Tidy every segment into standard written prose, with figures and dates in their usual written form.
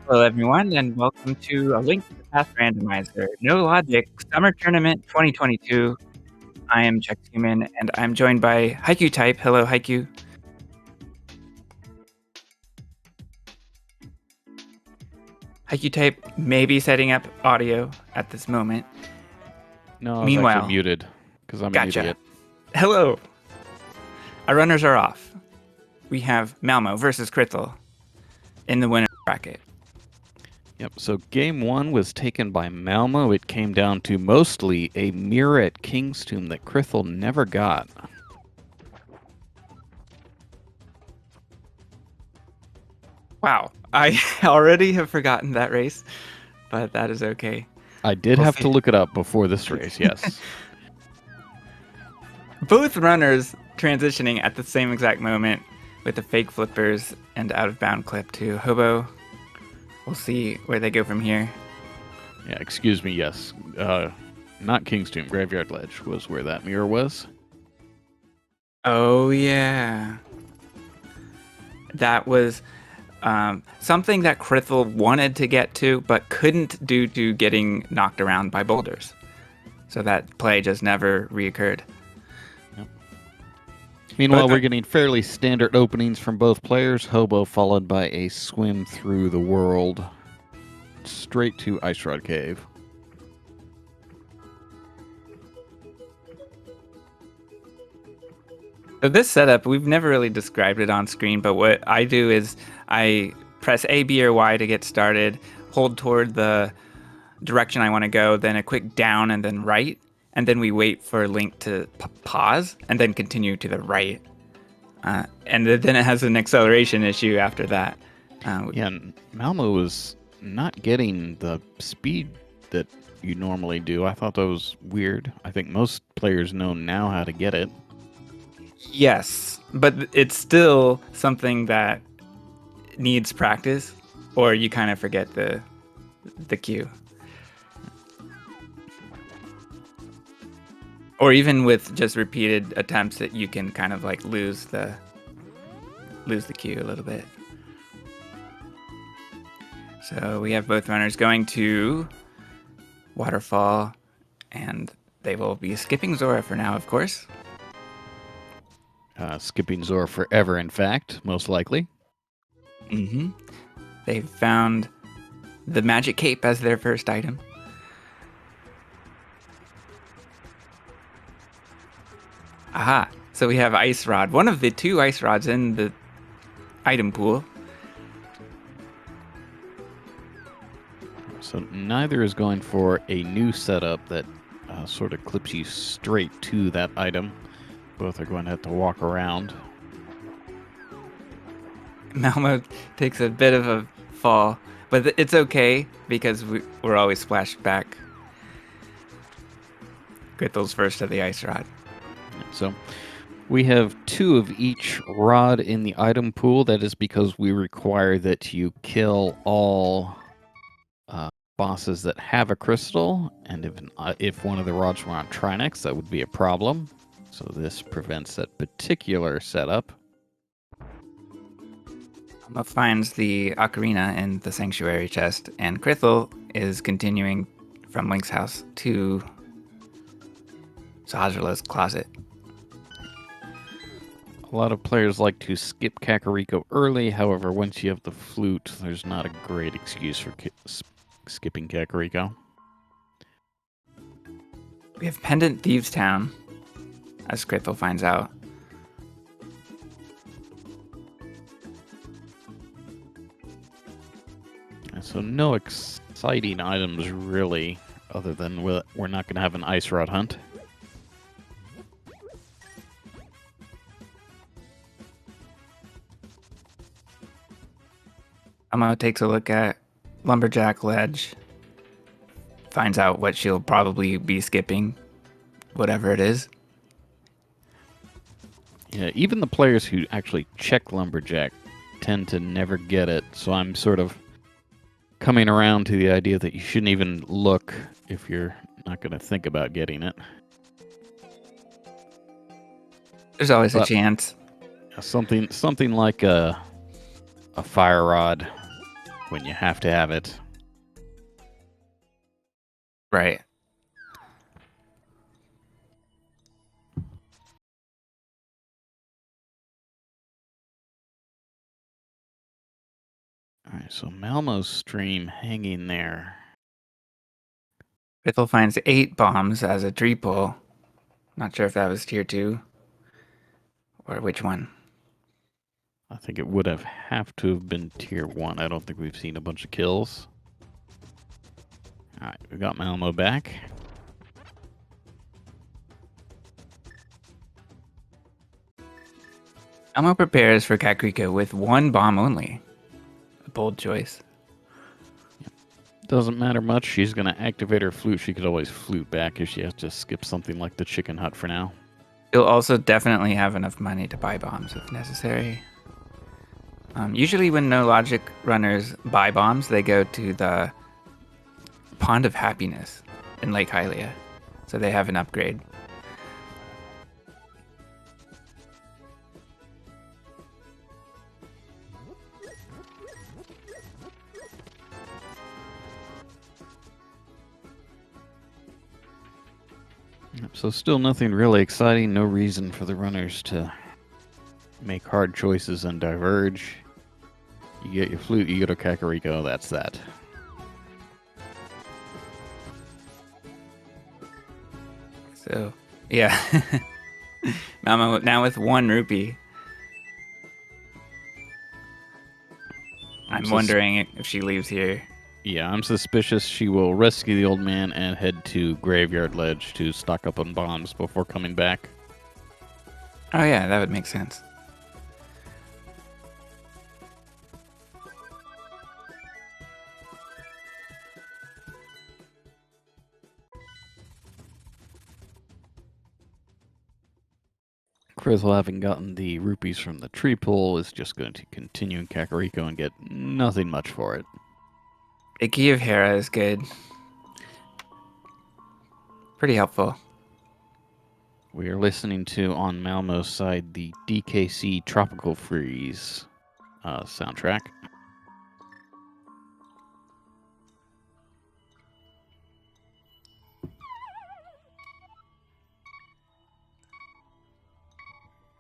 Hello, everyone, and welcome to A Link to the Past Randomizer No Logic Summer Tournament 2022. I am Chuck Human, and I'm joined by Haiku Type. Hello, Haiku. Haiku Type may be setting up audio at this moment. No, I was Meanwhile, actually muted because I'm gotcha. an idiot. Hello. Our runners are off. We have Malmo versus Krithel in the winner bracket. Yep, so game one was taken by Malmo. It came down to mostly a mirror at King's Tomb that Krithel never got. Wow, I already have forgotten that race, but that is okay. I did We'll have see. to look it up before this race, yes. Both runners transitioning at the same exact moment with the fake flippers and out of bound clip to Hobo. We'll see where they go from here. Yeah, excuse me, yes. Not King's Tomb, Graveyard Ledge was where that mirror was. Oh, yeah. That was something that Krithel wanted to get to, but couldn't due to getting knocked around by boulders. So that play just never reoccurred. Meanwhile, we're getting fairly standard openings from both players. Hobo followed by a swim through the world straight to Ice Rod Cave. So this setup, we've never really described it on screen, but what I do is I press A, B, or Y to get started, hold toward the direction I want to go, then a quick down and then right, and then we wait for Link to pause and then continue to the right. And then it has an acceleration issue after that. Yeah, Malmo was not getting the speed that you normally do. I thought that was weird. I think most players know now how to get it. Yes, but it's still something that needs practice, or you kind of forget the cue. Or even with just repeated attempts that you can kind of like lose the cue a little bit. So we have both runners going to Waterfall, and they will be skipping Zora for now, of course. Skipping Zora forever, in fact, most likely. Mm-hmm. They found the magic cape as their first item. Aha, so we have Ice Rod, one of the two Ice Rods in the item pool. So neither is going for a new setup that sort of clips you straight to that item. Both are going to have to walk around. Malmo takes a bit of a fall, but it's okay because we're always splashed back. Grithel's first of the Ice Rod. So we have 2 of each rod in the item pool. That is because we require that you kill all bosses that have a crystal, and if one of the rods were on Trinex, that would be a problem. So this prevents that particular setup. Malmo finds the ocarina in the sanctuary chest, and Krithel is continuing from Link's house to Sahajala's closet. A lot of players like to skip Kakariko early. However, once you have the flute, there's not a great excuse for skipping Kakariko. We have Pendant Thieves Town, as Krithel finds out. So no exciting items really, other than we're not going to have an Ice Rod hunt. Malmo takes a look at Lumberjack Ledge, finds out what she'll probably be skipping, whatever it is. Yeah, even the players who actually check Lumberjack tend to never get it, so I'm sort of coming around to the idea that you shouldn't even look if you're not going to think about getting it. There's always a chance. Something like a fire rod when you have to have it. Right. All right, so Malmo's stream hanging there. Krithel finds 8 bombs as a tree pull. Not sure if that was tier 2 or which one. I think it would have to have been tier 1. I don't think we've seen a bunch of kills. All right, we got Malmo back. Elmo prepares for Kakariko with 1 bomb only. A bold choice. Doesn't matter much. She's going to activate her flute. She could always flute back if she has to skip something like the chicken hut for now. You'll also definitely have enough money to buy bombs if necessary. Usually when no logic runners buy bombs, they go to the Pond of Happiness in Lake Hylia. So they have an upgrade. So still nothing really exciting. No reason for the runners to make hard choices and diverge. You get your flute, you go to Kakariko, that's that. So, yeah. Mama now with 1 rupee. I'm wondering if she leaves here. Yeah, I'm suspicious she will rescue the old man and head to Graveyard Ledge to stock up on bombs before coming back. Oh yeah, that would make sense. Krithel, having gotten the rupees from the tree pull, is just going to continue in Kakariko and get nothing much for it. The Key of Hera is good. Pretty helpful. We are listening to, on Malmo's side, the DKC Tropical Freeze soundtrack.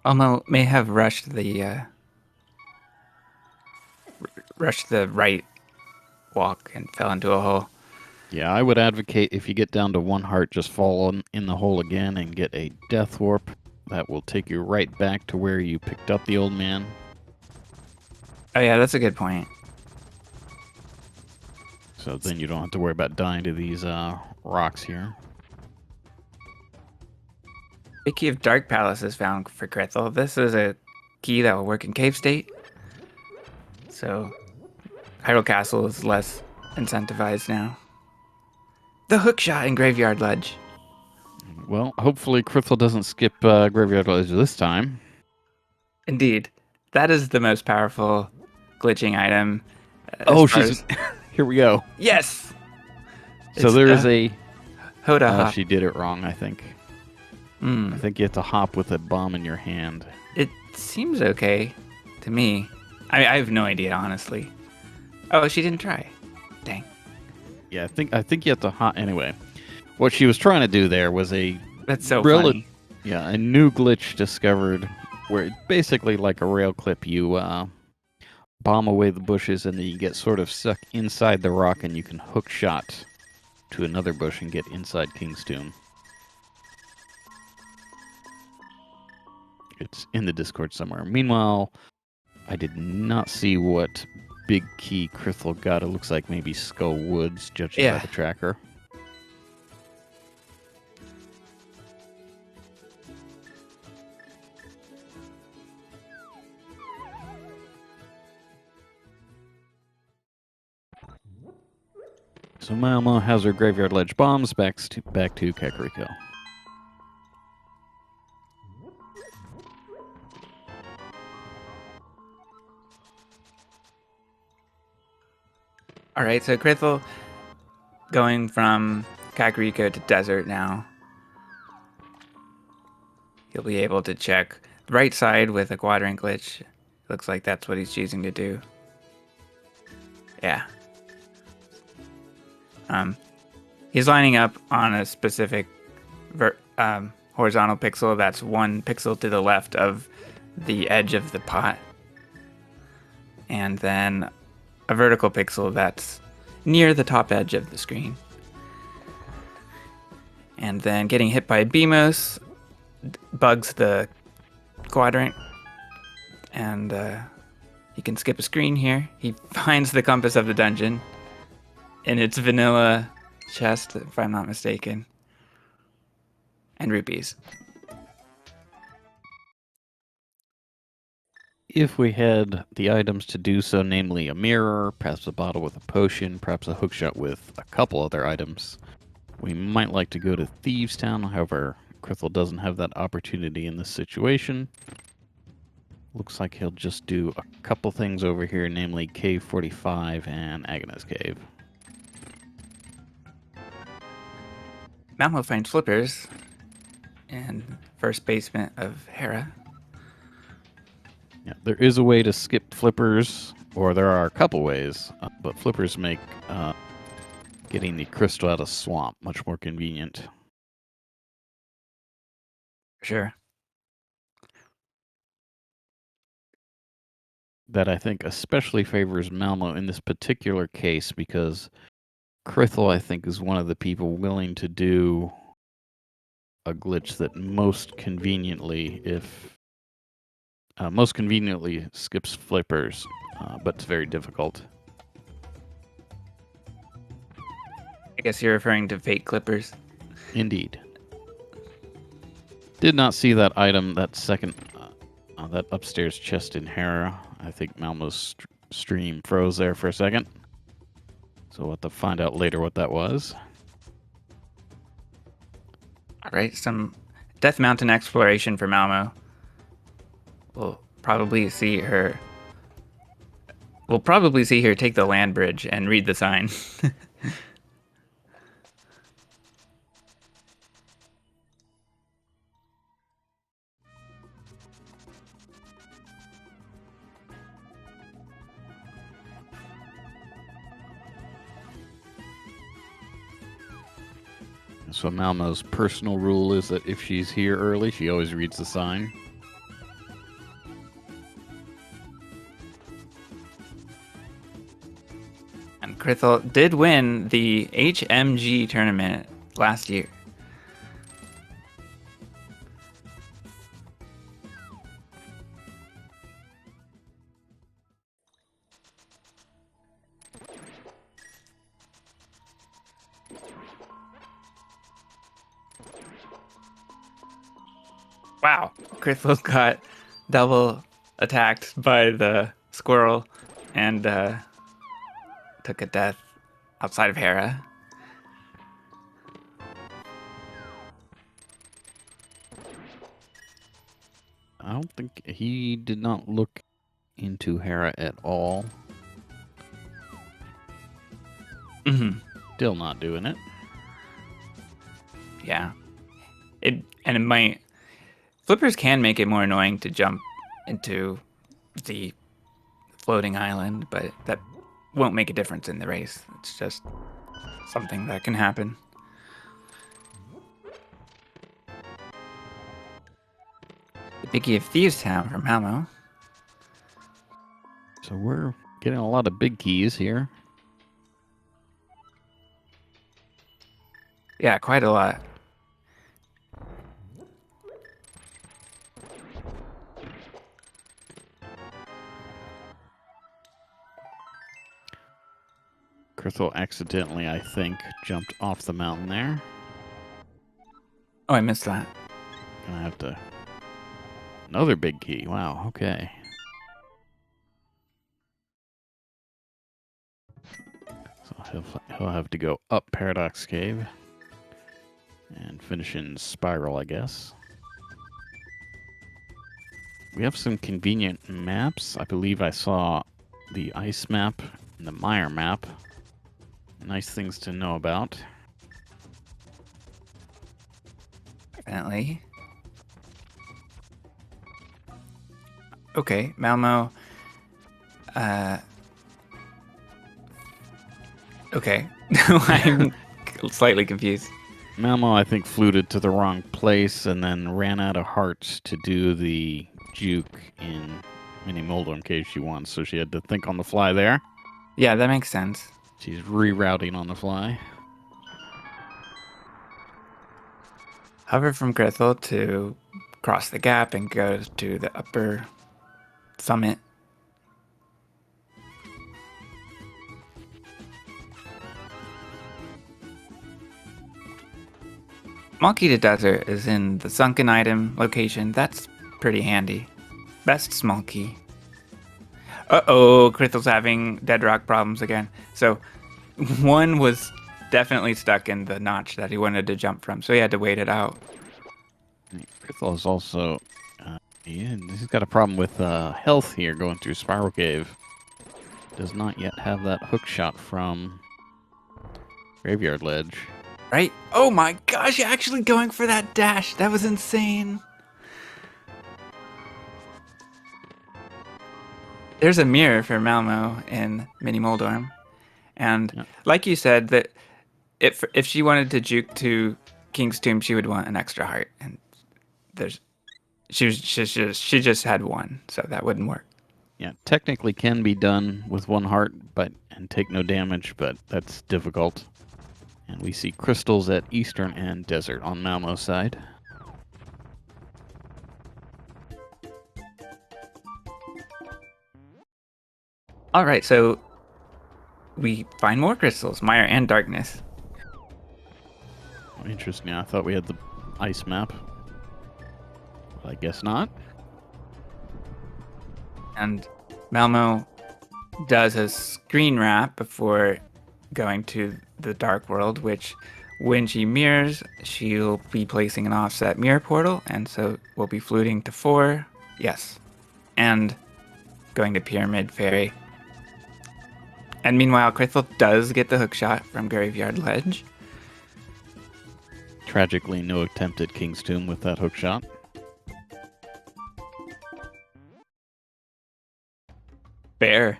Elmo may have rushed the right walk and fell into a hole. Yeah, I would advocate if you get down to 1 heart, just fall in the hole again and get a death warp. That will take you right back to where you picked up the old man. Oh yeah, that's a good point. So then you don't have to worry about dying to these rocks here. The Key of Dark Palace is found for Krithel. This is a key that will work in Cave State. So Hyrule Castle is less incentivized now. The hookshot in Graveyard Ledge. Well, hopefully Krithel doesn't skip Graveyard Ledge this time. Indeed. That is the most powerful glitching item. Oh, she's... Here we go. Yes! So there is a... Hoda hop. She did it wrong, I think. I think you have to hop with a bomb in your hand. It seems okay to me. I have no idea, honestly. Oh, she didn't try. Dang. Yeah, I think you have to hop... Anyway, what she was trying to do there was That's so funny. Yeah, a new glitch discovered where basically like a rail clip, you bomb away the bushes and then you get sort of stuck inside the rock and you can hook shot to another bush and get inside King's Tomb. It's in the Discord somewhere. Meanwhile, I did not see what big key Krithel got. It looks like maybe Skull Woods, judging by the tracker. So Malmo has her Graveyard Ledge bombs back to Kakariko. All right, so Krithel going from Kakariko to Desert now. He'll be able to check the right side with a quadrant glitch. Looks like that's what he's choosing to do. Yeah. He's lining up on a specific horizontal pixel that's 1 pixel to the left of the edge of the pot. And then a vertical pixel that's near the top edge of the screen. And then getting hit by BMOS bugs the quadrant. And he can skip a screen here. He finds the compass of the dungeon in its vanilla chest, if I'm not mistaken. And rupees. If we had the items to do so, namely a mirror, perhaps a bottle with a potion, perhaps a hookshot with a couple other items, we might like to go to Thieves Town. However, Krithel doesn't have that opportunity in this situation. Looks like he'll just do a couple things over here, namely Cave 45 and Agnes Cave. Malmo finds flippers in first basement of Hera. Yeah, there is a way to skip flippers, or there are a couple ways, but flippers make getting the crystal out of swamp much more convenient. Sure. That I think especially favors Malmo in this particular case, because Krithel, I think, is one of the people willing to do a glitch that most conveniently skips flippers, but it's very difficult. I guess you're referring to fake clippers. Indeed. Did not see that item, that second, that upstairs chest in Hera. I think Malmo's stream froze there for a second. So we'll have to find out later what that was. All right, some Death Mountain exploration for Malmo. We'll probably see her take the land bridge and read the sign. So Malmo's personal rule is that if she's here early, she always reads the sign. And Krithel did win the HMG tournament last year. Wow, Krithel got double attacked by the squirrel and took a death outside of Hera. I don't think he did not look into Hera at all. Still not doing it. Yeah. It might. Flippers can make it more annoying to jump into the floating island, but that won't make a difference in the race. It's just something that can happen. The Biggie of Thieves Town from Malmo. So we're getting a lot of big keys here. Yeah, quite a lot. Krithel accidentally, I think, jumped off the mountain there. Oh, I missed that. Gonna have to... Another big key. Wow, okay. So he'll have to go up Paradox Cave and finish in Spiral, I guess. We have some convenient maps. I believe I saw the ice map and the mire map. Nice things to know about. Definitely. Okay, Malmo Okay. I'm slightly confused. Malmo, I think, fluted to the wrong place and then ran out of hearts to do the juke in Mini Moldo in case she wants, so she had to think on the fly there. Yeah, that makes sense. She's rerouting on the fly. Hover from Krithel to cross the gap and go to the upper summit. Small key to desert is in the sunken item location. That's pretty handy. Best small key. Uh-oh, Krithel's having dead rock problems again. So one was definitely stuck in the notch that he wanted to jump from, so he had to wait it out. Krithel is also... yeah, he's got a problem with health here going through Spiral Cave. Does not yet have that hook shot from Graveyard Ledge. Right? Oh my gosh, you're actually going for that dash. That was insane. There's a mirror for Malmo in Mini Moldorm. And Yep. like you said, that if she wanted to juke to King's Tomb, she would want an extra heart. And there's she just had one, so that wouldn't work. Yeah, technically can be done with one heart, and take no damage, but that's difficult. And we see crystals at Eastern and Desert on Malmo's side. All right, so we find more crystals, Mire and Darkness. Interesting. I thought we had the ice map. Well, I guess not. And Malmo does a screen wrap before going to the Dark World, which when she mirrors, she'll be placing an offset mirror portal, and so we'll be fluting to 4. Yes. And going to Pyramid Fairy. And meanwhile, Krithel does get the hook shot from Graveyard Ledge. Tragically, no attempt at King's Tomb with that hook shot. Fair.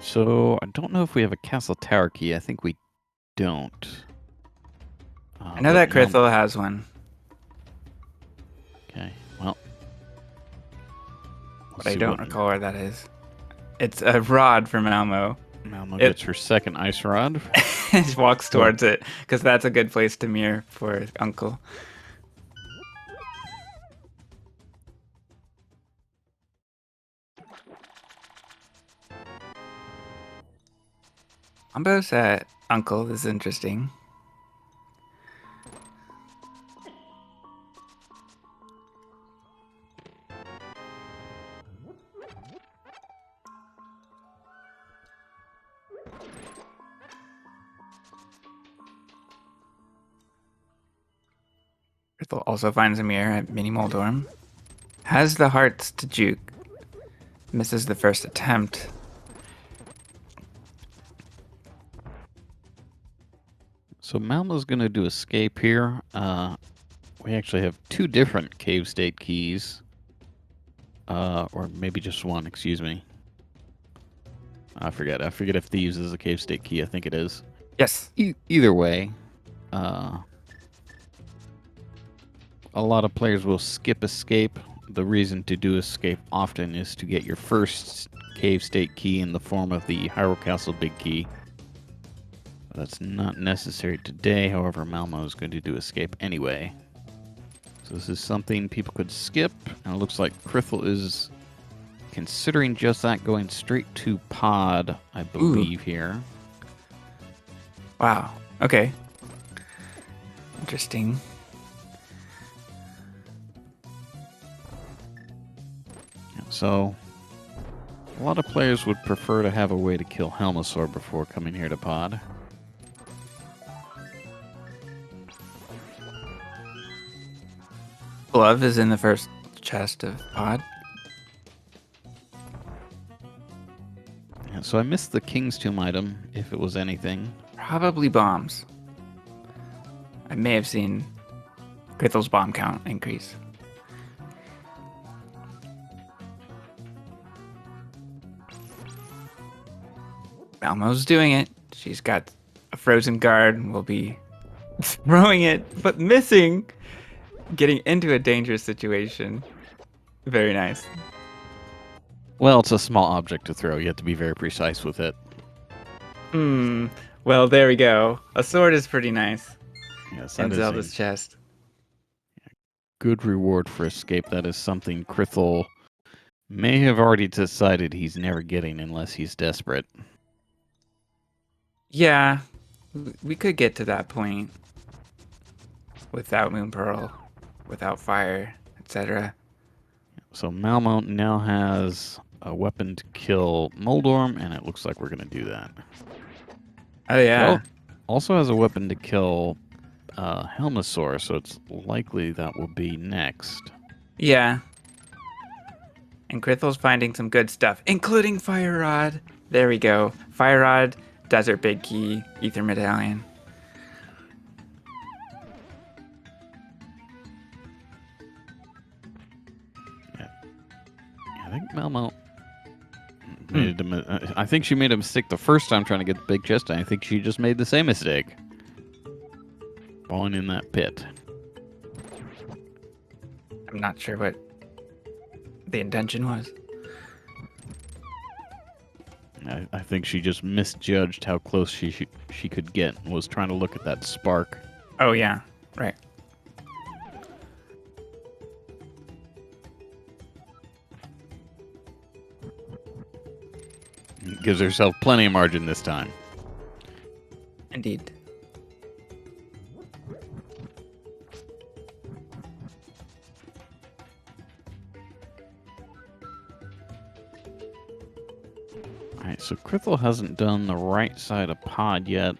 So, I don't know if we have a Castle Tower key. I think we don't. I know that Krithel has one. Okay, well. But I don't recall where that is. It's a rod for Malmo. Malmo gets her second ice rod. She walks towards it, because that's a good place to mirror for Uncle. Combos at Uncle is interesting. Krithel also finds a mirror at Mini Moldorm. Has the hearts to juke. Misses the first attempt. So Malmo's going to do escape here. We actually have 2 different cave state keys. Or maybe just one, excuse me. I forget if thieves is a cave state key. I think it is. Yes. Either way, a lot of players will skip escape. The reason to do escape often is to get your first cave state key in the form of the Hyrule Castle big key. That's not necessary today, however, Malmo is going to do escape anyway. So this is something people could skip, and it looks like Krithel is considering just that, going straight to pod, I believe, here. Wow. Okay. Interesting. So, a lot of players would prefer to have a way to kill Helmasaur before coming here to pod. Glove is in the first chest of pod. Yeah, so I missed the King's Tomb item, if it was anything. Probably bombs. I may have seen Krithel's bomb count increase. Malmo's doing it. She's got a frozen guard. We'll be throwing it, but missing. Getting into a dangerous situation. Very nice. Well, it's a small object to throw. You have to be very precise with it. Well, there we go. A sword is pretty nice. Yes, In that is Zelda's a chest. good reward for escape. That is something Krithel may have already decided he's never getting unless he's desperate. Yeah, we could get to that point without Moon Pearl, without fire, etc. So Malmo now has a weapon to kill Moldorm, and it looks like we're going to do that. Oh yeah. Also has a weapon to kill Helmasaur, so it's likely that will be next. Yeah. And Krithel's finding some good stuff, including Fire Rod. There we go. Fire Rod, Desert Big Key, Ether Medallion. Yeah. I think Malmo I think she made a mistake the first time trying to get the big chest, and I think she just made the same mistake. Falling in that pit. I'm not sure what the intention was. I think she just misjudged how close she could get and was trying to look at that spark. Oh yeah, right. Gives herself plenty of margin this time. Indeed. Alright, so Krithel hasn't done the right side of pod yet.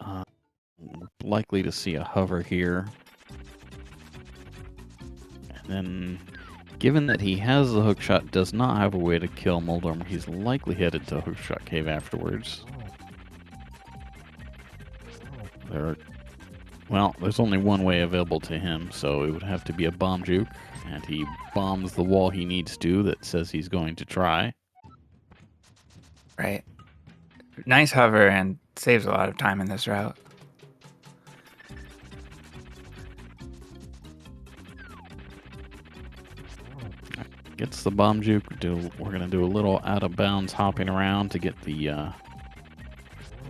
We're likely to see a hover here. And then, given that he has the hookshot, does not have a way to kill Moldorm, he's likely headed to Hookshot Cave afterwards. There's only one way available to him, so it would have to be a bomb juke, and he bombs the wall he needs to that says he's going to try. Right. Nice hover and saves a lot of time in this route. Gets the bomb juke. We're going to do a little out of bounds hopping around to get the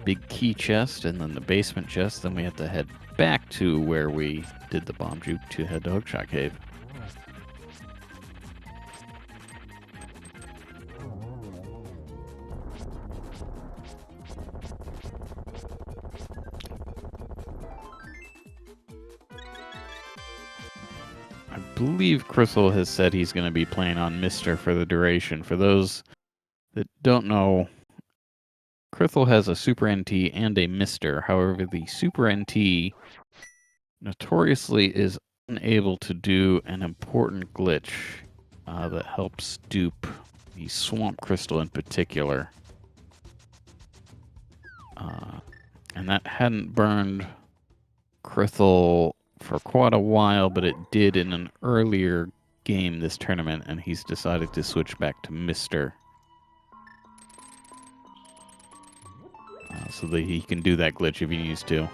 big key chest and then the basement chest. Then we have to head back to where we did the bomb juke to head to Hookshot Cave. I believe Krithel has said he's going to be playing on Mister for the duration. For those that don't know, Krithel has a Super NT and a Mister. However, the Super NT notoriously is unable to do an important glitch that helps dupe the Swamp Crystal in particular. And that hadn't burned Krithel for quite a while, but it did in an earlier game this tournament, and he's decided to switch back to Mister. So that he can do that glitch if he needs to.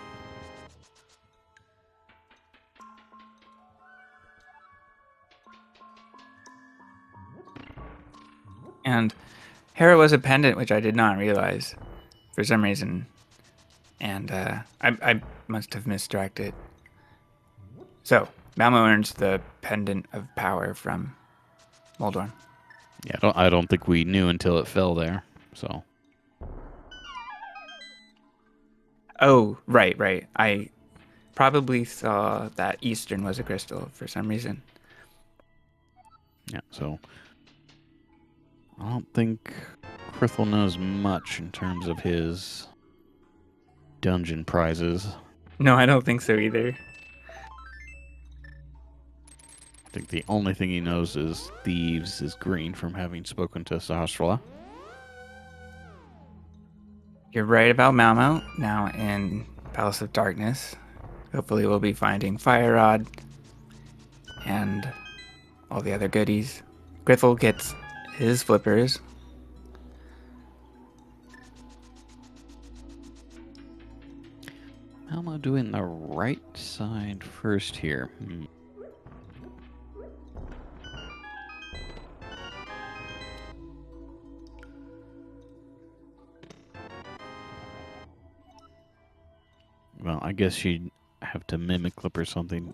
And Hera was a pendant, which I did not realize for some reason. And I must have misdirected. So, Malmo earns the pendant of power from Moldorm. Yeah, I don't think we knew until it fell there. So. Oh, right. I probably saw that Eastern was a crystal for some reason. Yeah, so I don't think Krithel knows much in terms of his dungeon prizes. No, I don't think so either. I think the only thing he knows is Thieves is green from having spoken to Sahasrahla. You're right about Malmo, now in Palace of Darkness. Hopefully we'll be finding Fire Rod and all the other goodies. Krithel gets his flippers. Malmo doing the right side first here? Well, I guess she'd have to mimic clip or something.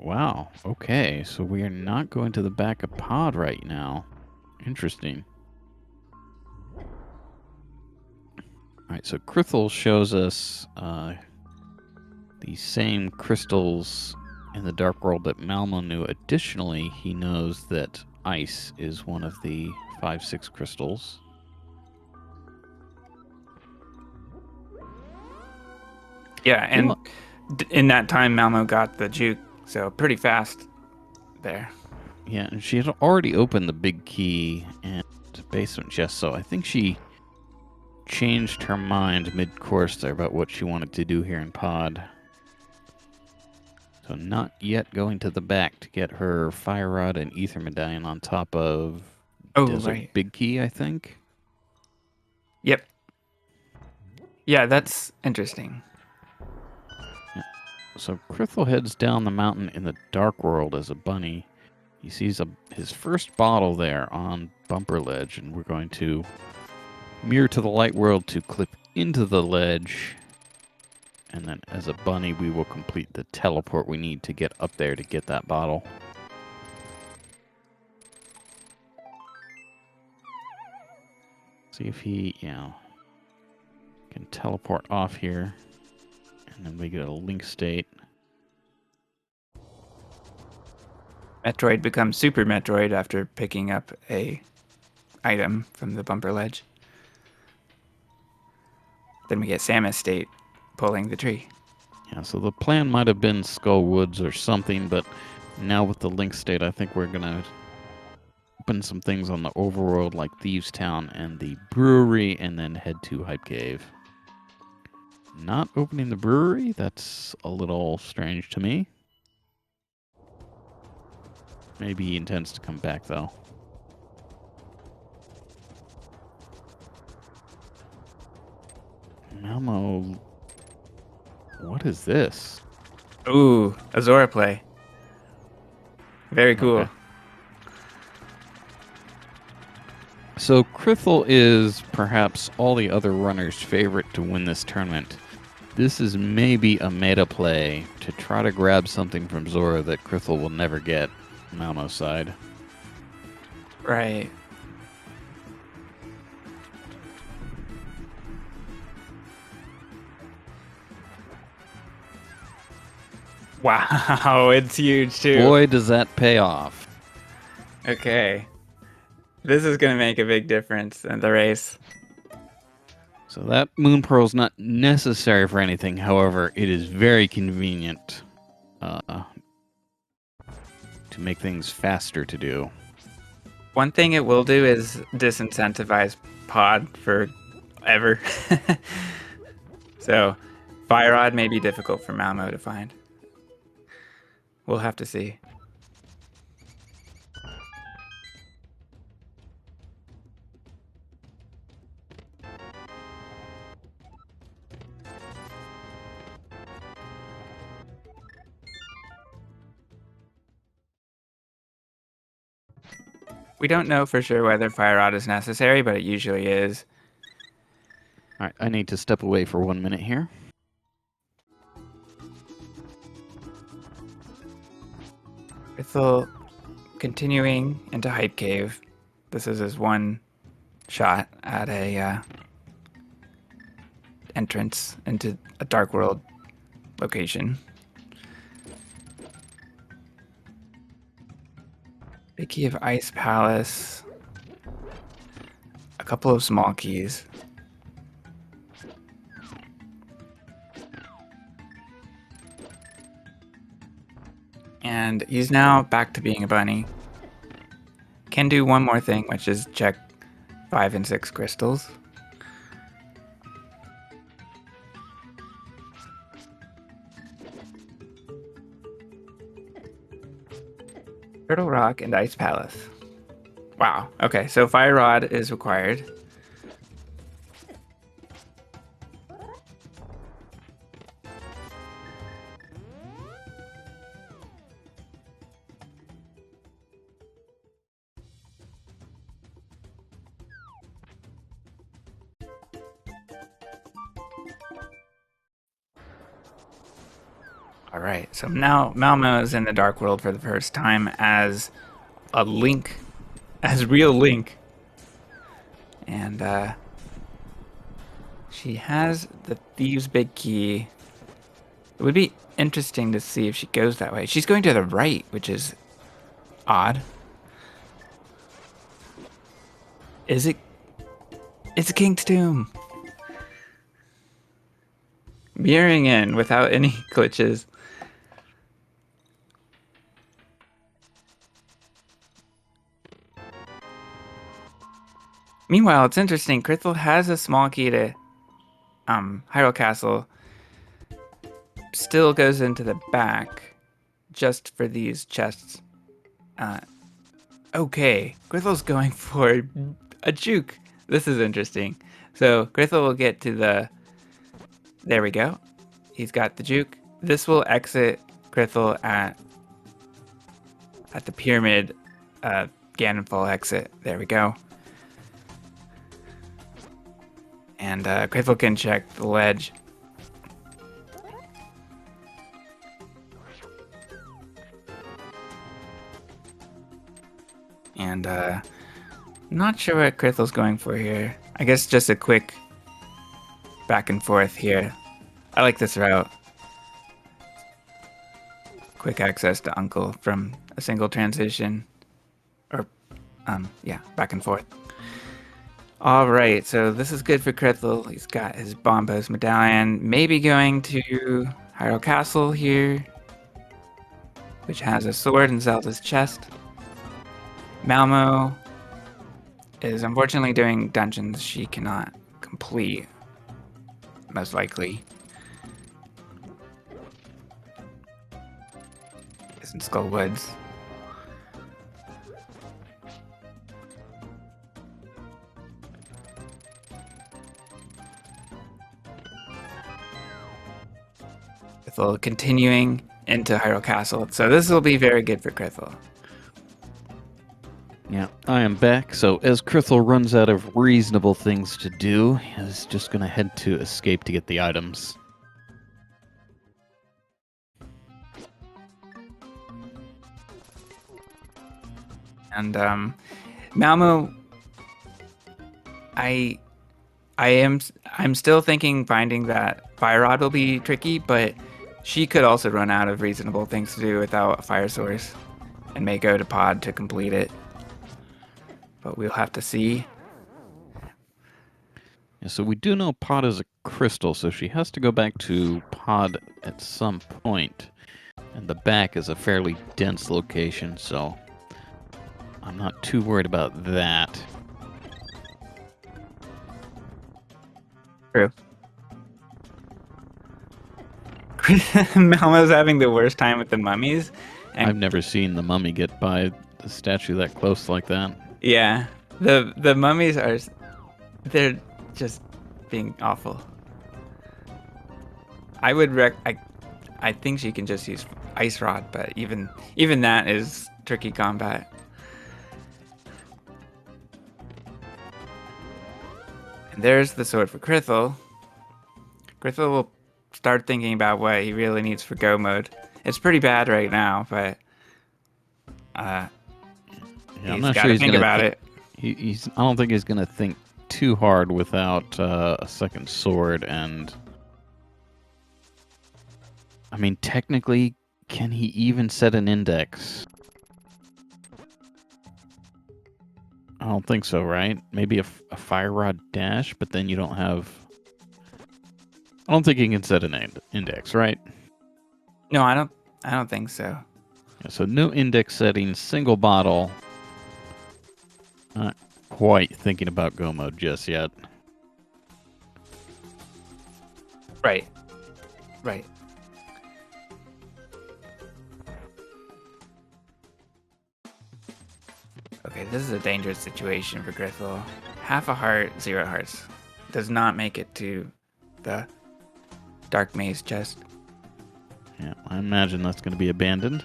Wow. Okay, so we are not going to the back of pod right now. Interesting. Alright, so Krithel shows us the same crystals in the Dark World that Malmo knew. Additionally, he knows that ice is one of the 5-6 crystals. Yeah, and in that time, Malmo got the juke, so pretty fast there. Yeah, and she had already opened the big key and basement chest, so I think she changed her mind mid-course there about what she wanted to do here in pod. So not yet going to the back to get her Fire Rod and Ether Medallion on top of Desert Big Key, I think. Yep. Yeah, that's interesting. Yeah. So Krithel heads down the mountain in the Dark World as a bunny. He sees his first bottle there on Bumper Ledge, and we're going to mirror to the Light World to clip into the ledge. And then as a bunny, we will complete the teleport we need to get up there to get that bottle. See if he, can teleport off here. And then we get a link state. Metroid becomes Super Metroid after picking up a item from the Bumper Ledge. Then we get Samus State pulling the tree. Yeah, so the plan might have been Skull Woods or something, but now with the link state, I think we're going to open some things on the overworld like Thieves Town and the brewery, and then head to Hype Cave. Not opening the brewery? That's a little strange to me. Maybe he intends to come back, though. Malmo, what is this? Ooh, Azora play. Very cool. Okay. So Krithel is perhaps all the other runners' favorite to win this tournament. This is maybe a meta play to try to grab something from Zora that Krithel will never get on Malmo's side. Right. Wow, it's huge too. Boy, does that pay off. Okay. This is going to make a big difference in the race. So that Moon Pearl is not necessary for anything. However, it is very convenient to make things faster to do. One thing it will do is disincentivize pod forever. So, Fire Rod may be difficult for Malmo to find. We'll have to see. We don't know for sure whether Fire Rod is necessary, but it usually is. All right, I need to step away for 1 minute here. Krithel continuing into Hype Cave. This is his one shot at a entrance into a Dark World location. Big key of Ice Palace. A couple of small keys. And he's now back to being a bunny. Can do one more thing, which is check 5 and 6 crystals. Turtle Rock and Ice Palace. Wow. Okay, so Fire Rod is required. All right, so now Malmo is in the Dark World for the first time as a Link, as real Link. And she has the Thieves' Big Key. It would be interesting to see if she goes that way. She's going to the right, which is odd. Is it? It's a King's Tomb. Mirroring in without any glitches. Meanwhile, it's interesting. Krithel has a small key to Hyrule Castle. Still goes into the back just for these chests. Okay, Krithel's going for a juke. This is interesting. So Krithel will get to the... There we go. He's got the juke. This will exit Krithel at the pyramid Ganonfall exit. There we go. And Krithel can check the ledge. And not sure what Krithel's going for here. I guess just a quick back and forth here. I like this route. Quick access to Uncle from a single transition. Or, yeah, back and forth. All right, so this is good for Krithel. He's got his Bombos medallion. Maybe going to Hyrule Castle here, which has a sword in Zelda's chest. Malmo is unfortunately doing dungeons she cannot complete, most likely. Is in Skull Woods. Krithel continuing into Hyrule Castle. So this will be very good for Krithel. Yeah, I am back. So as Krithel runs out of reasonable things to do, he's just going to head to escape to get the items. And Malmo, I'm still thinking finding that Fire Rod will be tricky, but she could also run out of reasonable things to do without a fire source and may go to Pod to complete it. But we'll have to see. Yeah, so we do know Pod is a crystal, so she has to go back to Pod at some point. And the back is a fairly dense location, so I'm not too worried about that. True. Malmo's having the worst time with the mummies. And I've never seen the mummy get by the statue that close like that. yeah, the mummies are, they're just being awful. I think she can just use Ice Rod, but even that is tricky combat. And there's the sword for Krithel. Krithel will start thinking about what he really needs for go mode. It's pretty bad right now, but Yeah, he's I'm not got sure to he's think gonna about it. I don't think he's gonna think too hard without a second sword. And I mean, technically, can he even set an index? I don't think so, right? Maybe a fire rod dash, but then you don't have... I don't think he can set an index, right? No, I don't think so. Yeah, so no index setting, single bottle. Not quite thinking about go mode just yet. Right. Right. Okay, this is a dangerous situation for Krithel. Half a heart, 0 hearts. Does not make it to the Dark Maze chest. Yeah, I imagine that's going to be abandoned.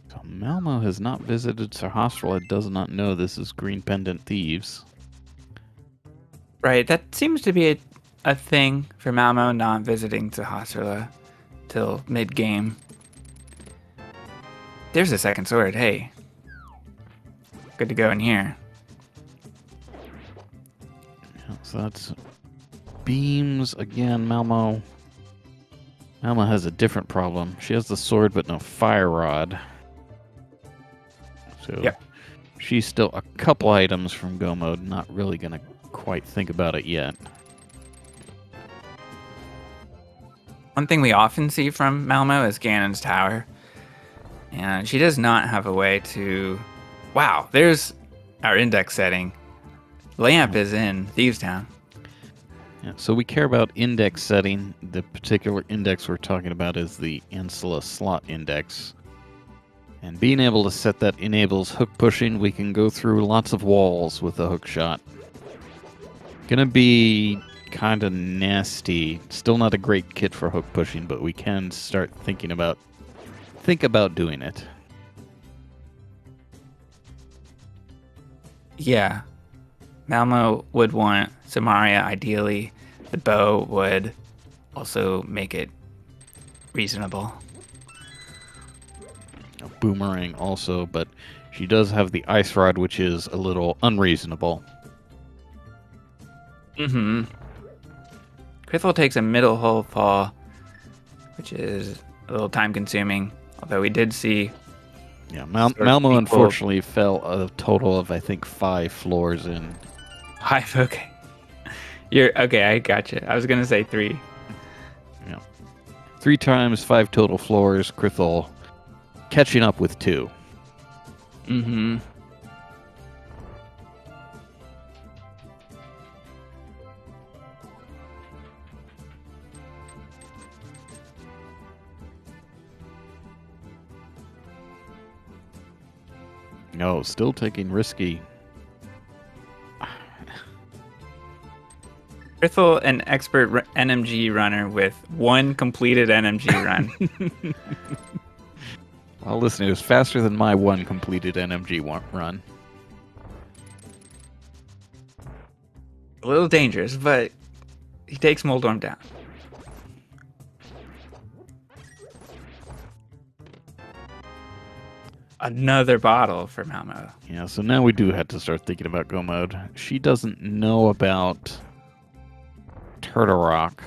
So Malmo has not visited Sir Hostile. It does not know this is Green Pendant Thieves. Right, that seems to be a thing for Malmo not visiting Sahasrara till mid-game. There's a second sword, hey. Good to go in here. Yeah, so that's beams again. Malmo has a different problem. She has the sword but no fire rod. So Yep. she's still a couple items from go mode. Not really going to quite think about it yet. One thing we often see from Malmo is Ganon's tower. And she does not have a way to... Wow, there's our index setting. Lamp is in Thieves Town. Yeah, so we care about index setting. The particular index we're talking about is the Ancilla slot index. And being able to set that enables hook pushing. We can go through lots of walls with a hook shot. Gonna be kind of nasty. Still not a great kit for hook pushing, but we can start thinking about doing it. Yeah. Malmo would want Samaria ideally. The bow would also make it reasonable. A boomerang also, but she does have the ice rod, which is a little unreasonable. Mm-hmm. Krithel takes a middle hull fall, which is a little time consuming. Although we did see... Yeah, Malmo unfortunately fell a total of, I think, 5 floors in. 5, okay. You're okay, I gotcha. I was gonna say 3. Yeah. 3 times 5 total floors, Krithel catching up with 2. Mm-hmm. No, still taking risky. Krithel, an expert NMG runner with 1 completed NMG run. Well, listen, it was faster than my 1 completed NMG run. A little dangerous, but he takes Moldorm down. Another bottle for Malmo. Yeah, so now we do have to start thinking about go mode. She doesn't know about Turtle Rock,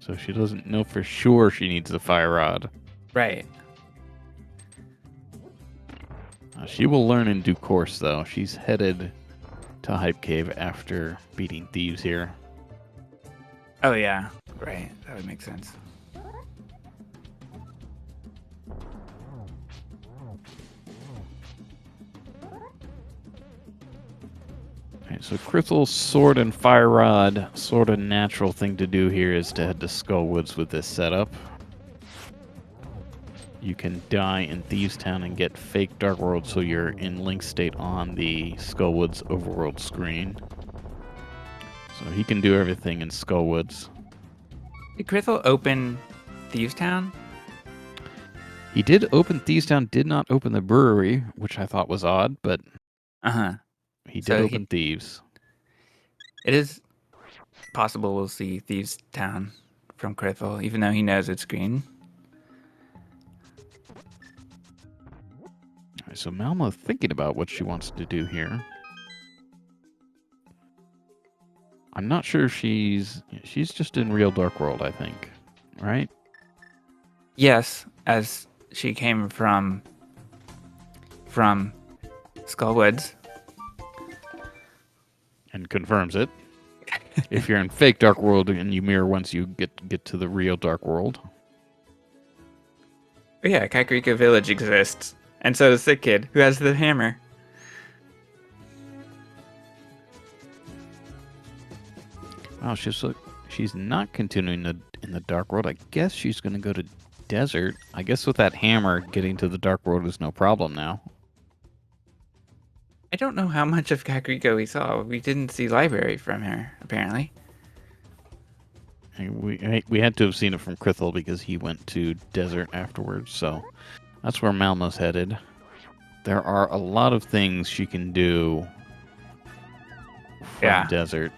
so she doesn't know for sure she needs the fire rod. Right. She will learn in due course, though. She's headed to Hype Cave after beating Thieves here. Oh, yeah. Right. That would make sense. Alright, so Krithel's sword and fire rod, sort of natural thing to do here is to head to Skullwoods with this setup. You can die in Thieves Town and get fake Dark World, so you're in Link state on the Skullwoods overworld screen. So he can do everything in Skullwoods. Did Krithel open Thieves Town? He did open Thieves Town, did not open the brewery, which I thought was odd, but he did open Thieves. It is possible we'll see Thieves Town from Krithel, even though he knows it's green. Alright, so Malmo thinking about what she wants to do here. I'm not sure she's just in real Dark World, I think. Right? Yes, as she came from Skullwoods. And confirms it. If you're in fake Dark World and you mirror once you get to the real Dark World. Oh yeah, Kakariko Village exists. And so does Sick Kid, who has the hammer. Wow, she's not continuing in the Dark World. I guess she's going to go to Desert. I guess with that hammer, getting to the Dark World is no problem now. I don't know how much of Kakariko we saw. We didn't see library from her, apparently. We had to have seen it from Krithel because he went to Desert afterwards, so that's where Malmo's headed. There are a lot of things she can do from Desert.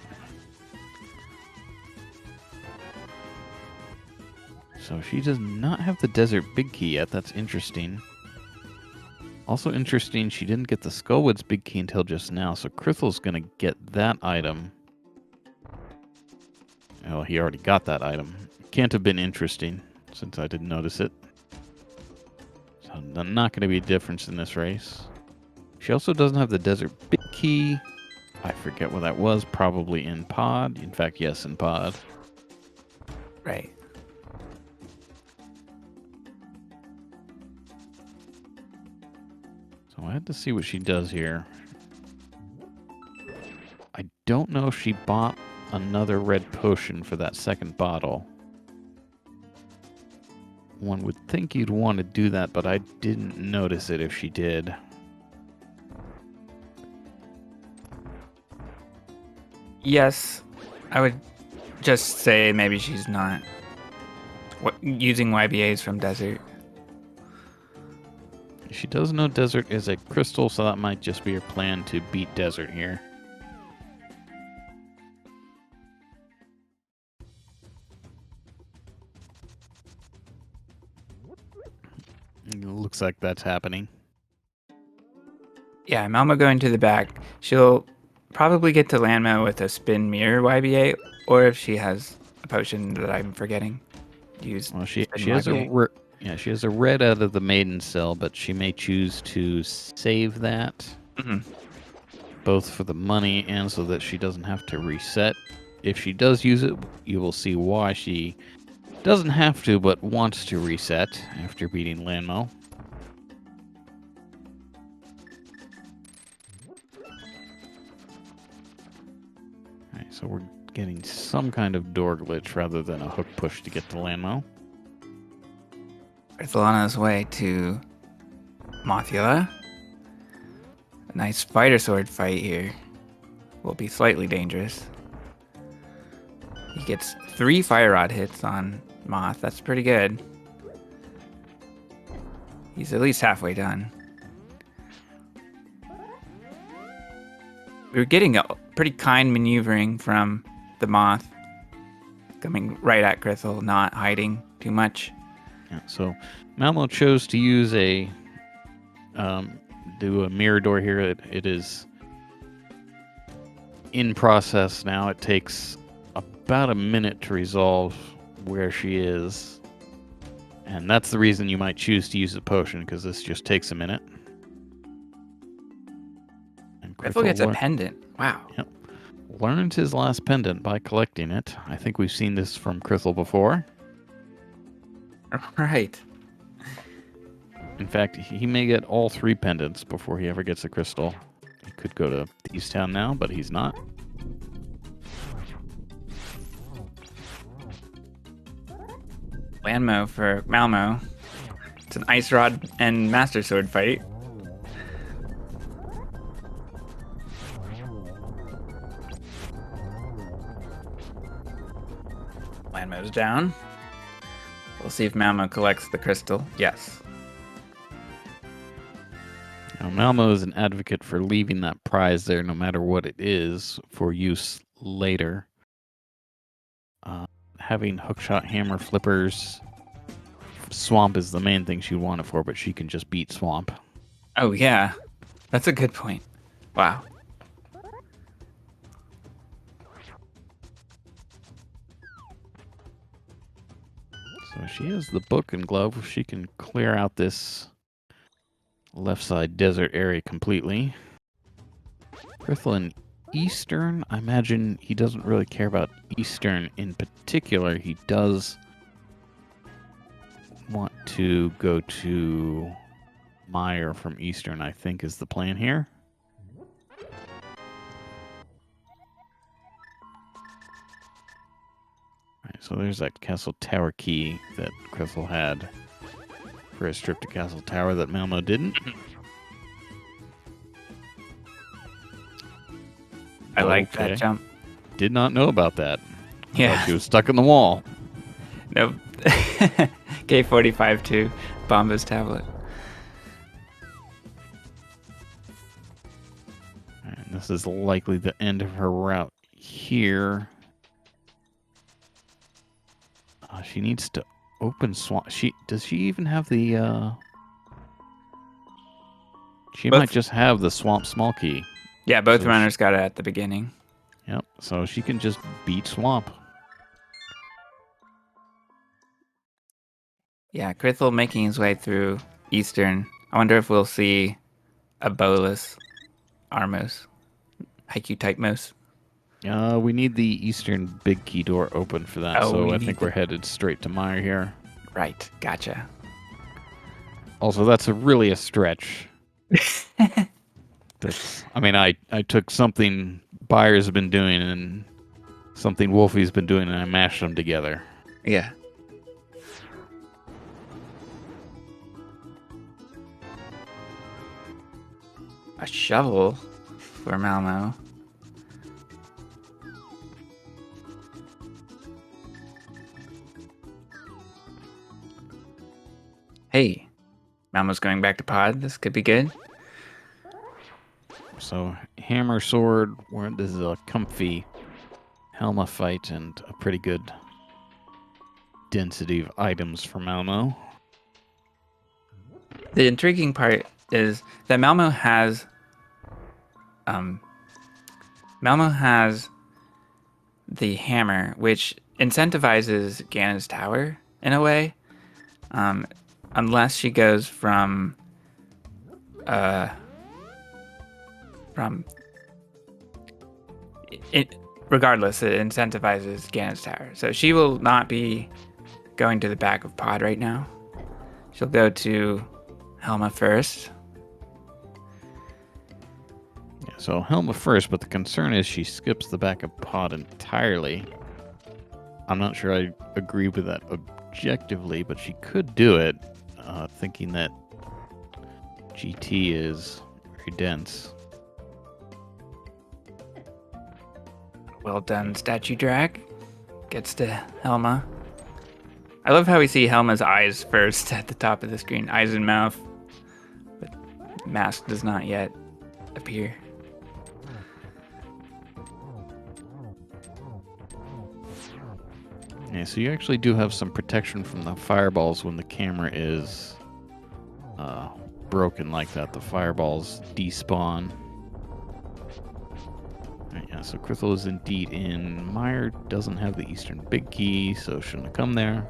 So she does not have the desert big key yet. That's interesting. Also interesting, she didn't get the Skullwoods big key until just now, so Krithel's going to get that item. Well, he already got that item. Can't have been interesting, since I didn't notice it. So not going to be a difference in this race. She also doesn't have the desert big key. I forget what that was. Probably in pod. In fact, yes, in pod. Right. So I had to see what she does here. I don't know if she bought another red potion for that second bottle. One would think you'd want to do that, but I didn't notice it if she did. Yes, I would just say maybe she's not using YBAs from desert. She does know desert is a crystal, so that might just be her plan to beat desert here. It looks like that's happening. Yeah, Malmo going to the back. She'll probably get to Landmo with a spin mirror YBA, or if she has a potion that I'm forgetting. Use. Well, she spin has YBA. she has a red out of the maiden cell, but she may choose to save that, both for the money and so that she doesn't have to reset. If she does use it, you will see why she doesn't have to, but wants to reset after beating Landmo. Alright, so we're getting some kind of door glitch rather than a hook push to get to Landmo. Krithel on his way to Mothula. A nice fighter sword fight here. Will be slightly dangerous. He gets 3 fire rod hits on Moth. That's pretty good. He's at least halfway done. We were getting a pretty kind maneuvering from the Moth. Coming right at Krithel, not hiding too much. Yeah, so Malmo chose to use do a mirror door here. It is in process now. It takes about a minute to resolve where she is. And that's the reason you might choose to use the potion, because this just takes a minute. And Krithel gets a pendant. Wow. Yep. Learned his last pendant by collecting it. I think we've seen this from Krithel before. Right. In fact, he may get all 3 pendants before he ever gets a crystal. He could go to Thieves Town now, but he's not. Landmo for Malmo. It's an Ice Rod and Master Sword fight. Landmo's down. We'll see if Malmo collects the crystal. Yes. Now, Malmo is an advocate for leaving that prize there, no matter what it is, for use later. Having hookshot hammer flippers, Swamp is the main thing she want it for, but she can just beat Swamp. Oh, yeah. That's a good point. Wow. So she has the book and glove. She can clear out this left side desert area completely. Krithel in Eastern, I imagine he doesn't really care about Eastern in particular. He does want to go to Meyer from Eastern, I think is the plan here. Alright, so there's that Castle Tower key that Krithel had for his trip to Castle Tower that Malmo didn't. I like that jump. Did not know about that. Yeah. She was stuck in the wall. Nope. K45 to Bomba's tablet. And this is likely the end of her route here. She needs to open swamp. Does she even have the? She might Both, just have the swamp small key. yeah, both So runners got it at the beginning. Yep. So she can just beat swamp. Yeah, Krithel making his way through Eastern. I wonder if we'll see a bowless Armos, IQ type Mos. We need the eastern big key door open for that. Oh, So we I need think we're headed straight to Meyer here. Right, gotcha. Also, that's really a stretch. I mean, I took something Byers been doing and something Wolfie's been doing, and I mashed them together. Yeah. A shovel for Malmo. Hey, Malmo's going back to pod. This could be good. So hammer, sword. This is a comfy Helma fight and a pretty good density of items for Malmo. The intriguing part is that Malmo has the hammer, which incentivizes Ganna's tower in a way, unless she goes from it. Regardless, it incentivizes Ganna's tower, so she will not be going to the back of pod right now. She'll go to Helma first. Yeah, so Helma first, but the concern is she skips the back of pod entirely. I'm not sure I agree with that objectively, but she could do it, thinking that GT is very dense. Well done, statue drag. Gets to Helma. I love how we see Helma's eyes first at the top of the screen. Eyes and mouth. But mask does not yet appear. Yeah, so you actually do have some protection from the fireballs when the camera is broken like that. The fireballs despawn. Right, yeah, so Krithel is indeed in. Meyer doesn't have the eastern big key, so shouldn't have come there.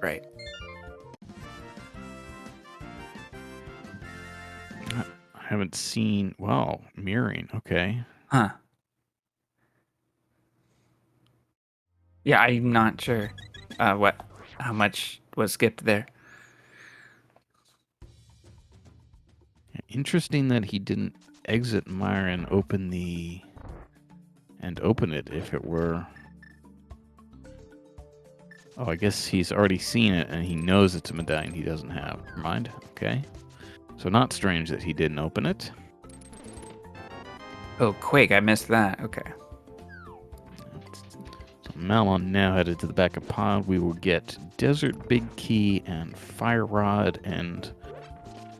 Right. I haven't seen... Wow, mirroring. Okay. Huh. Yeah, I'm not sure how much was skipped there. Interesting that he didn't exit Meyer and open it if it were... Oh, I guess he's already seen it and he knows it's a medallion he doesn't have. Never mind. Okay. So not strange that he didn't open it. Oh, Quake, I missed that. Okay. So Malon now headed to the back of pod. We will get Desert Big Key and Fire Rod, and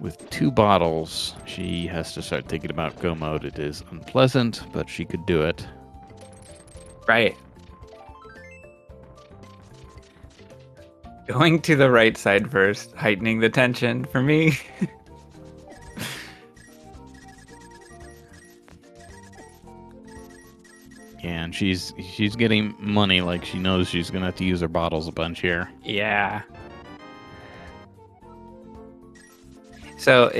with 2 bottles, she has to start thinking about go mode. It is unpleasant, but she could do it. Right. Going to the right side first, heightening the tension for me. Yeah, and she's getting money, like she knows she's gonna have to use her bottles a bunch here. Yeah. So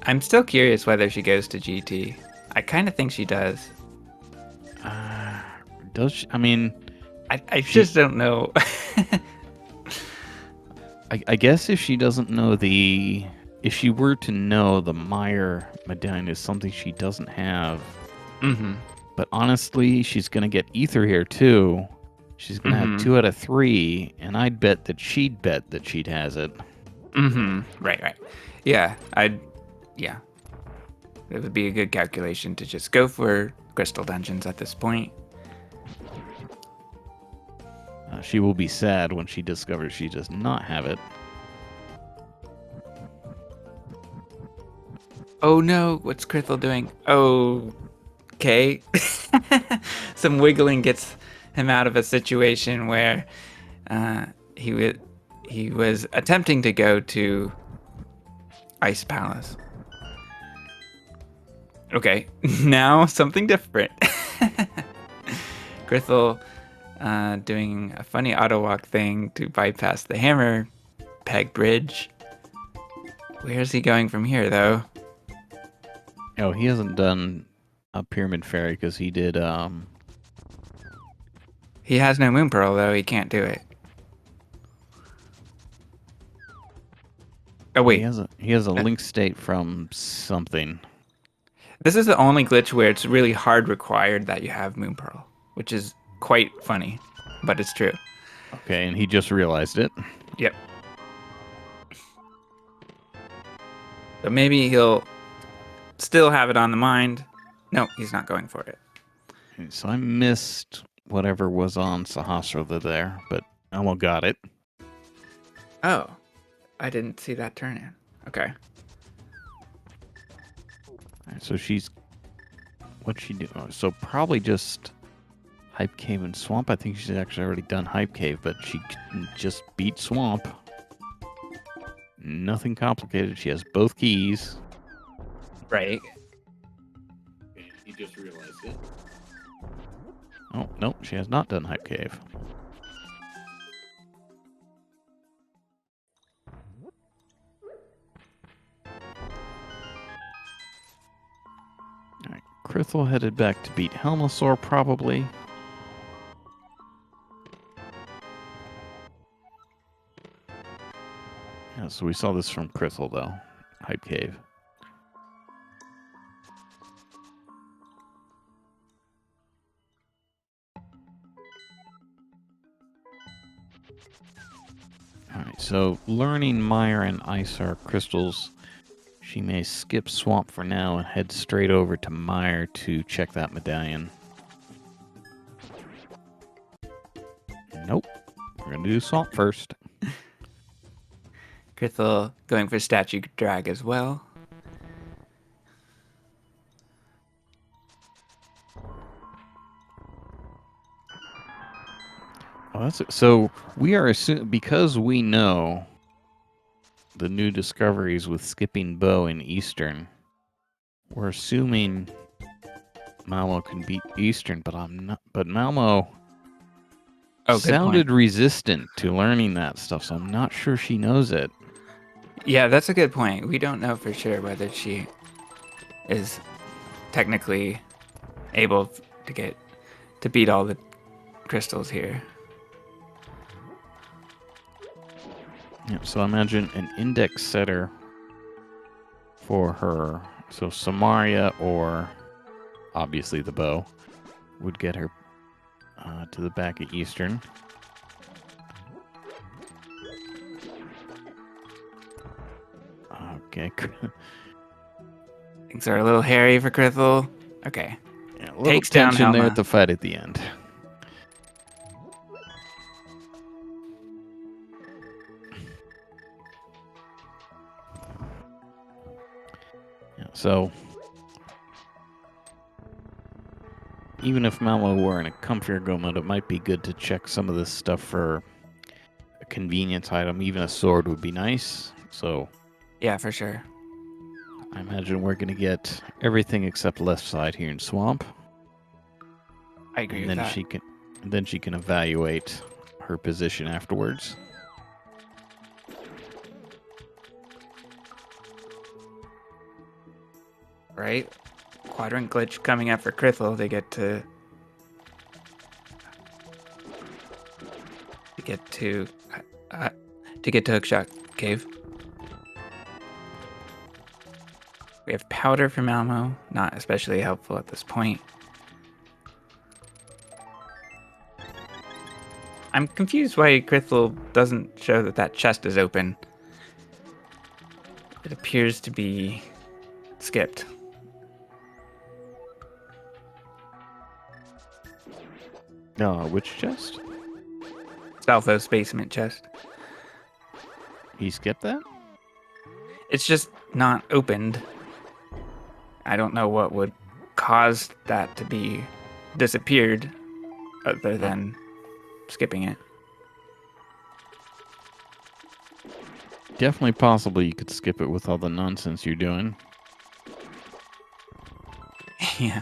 I'm still curious whether she goes to GT. I kind of think she does. Does she? I mean, I just don't know. I guess if she doesn't know if she were to know the Meyer medallion is something she doesn't have. Mm-hmm. But honestly, she's gonna get Ether here too. She's gonna have 2 out of 3, and I'd bet that she'd has it. Mm-hmm. Right. Yeah, yeah. It would be a good calculation to just go for crystal dungeons at this point. She will be sad when she discovers she does not have it. Oh no, what's Krithel doing? Oh, okay. Some wiggling gets him out of a situation where he was attempting to go to Ice Palace. Okay, now something different. Krithel doing a funny auto walk thing to bypass the hammer peg bridge. Where's he going from here, though? Oh, he hasn't done a Pyramid Fairy because he did. He has no Moon Pearl, though. He can't do it. Oh, wait. He has a link state from something. This is the only glitch where it's really hard required that you have Moon Pearl, which is quite funny, but it's true. Okay, and he just realized it. Yep. So maybe he'll still have it on the mind. No, he's not going for it. So I missed whatever was on Sahasrara there, but Elmo got it. Oh, I didn't see that turn in. Okay. So what'd she do? Oh, so probably just Hype Cave and Swamp. I think she's actually already done Hype Cave, but she just beat Swamp. Nothing complicated. She has both keys. Right. He just realized it. Oh, no, she has not done Hype Cave. Alright, Krithel headed back to beat Helmosaur, probably. Yeah, so we saw this from Krithel, though. Hype Cave. Alright, so learning Mire and Ice are crystals, she may skip Swamp for now and head straight over to Mire to check that medallion. Nope. We're going to do Swamp first. Krithel going for statue drag as well. Oh, that's it. So we are because we know the new discoveries with skipping Bow in Eastern. We're assuming Malmo can beat Eastern, but I'm not. But Malmo sounded resistant to learning that stuff, so I'm not sure she knows it. Yeah, that's a good point. We don't know for sure whether she is technically able to beat all the crystals here. Yeah, so I imagine an index setter for her. So Samaria or obviously the Bow would get her to the back of Eastern. Okay. Things are a little hairy for Krithel. Okay. Yeah, a little Takes down tension there Helma. at the fight at the end. Yeah, so even if Malmo were in a comfier go mode, it might be good to check some of this stuff for a convenience item. Even a sword would be nice. So Yeah, for sure. I imagine we're going to get everything except left side here in Swamp. I agree And with then that. then she can evaluate her position afterwards. Right? Quadrant glitch coming up for Krithel. They get to get to Hookshot Cave. We have powder from Malmo, not especially helpful at this point. I'm confused why Krithel doesn't show that chest is open. It appears to be skipped. No, which chest? Stalfo's basement chest. He skipped that? It's just not opened. I don't know what would cause that to be disappeared other than skipping it. definitely possible you could skip it with all the nonsense you're doing. Yeah.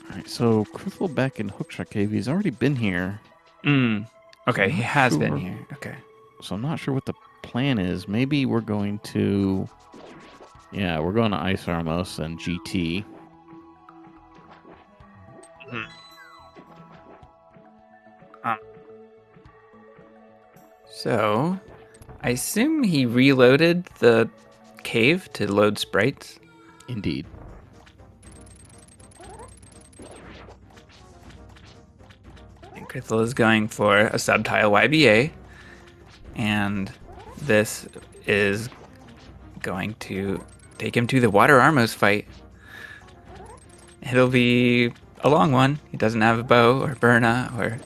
Alright, so Krithel back in Hookshot Cave, he's already been here. Okay, I'm he not has been sure. here. Okay. So I'm not sure what the plan is. Maybe we're going to... Yeah, we're going to Ice Armos and GT. So, I assume he reloaded the cave to load sprites. Indeed. And Krithel is going for a subtile YBA. And this is going to take him to the Water Armos fight. It'll be a long one. He doesn't have a bow or Burna or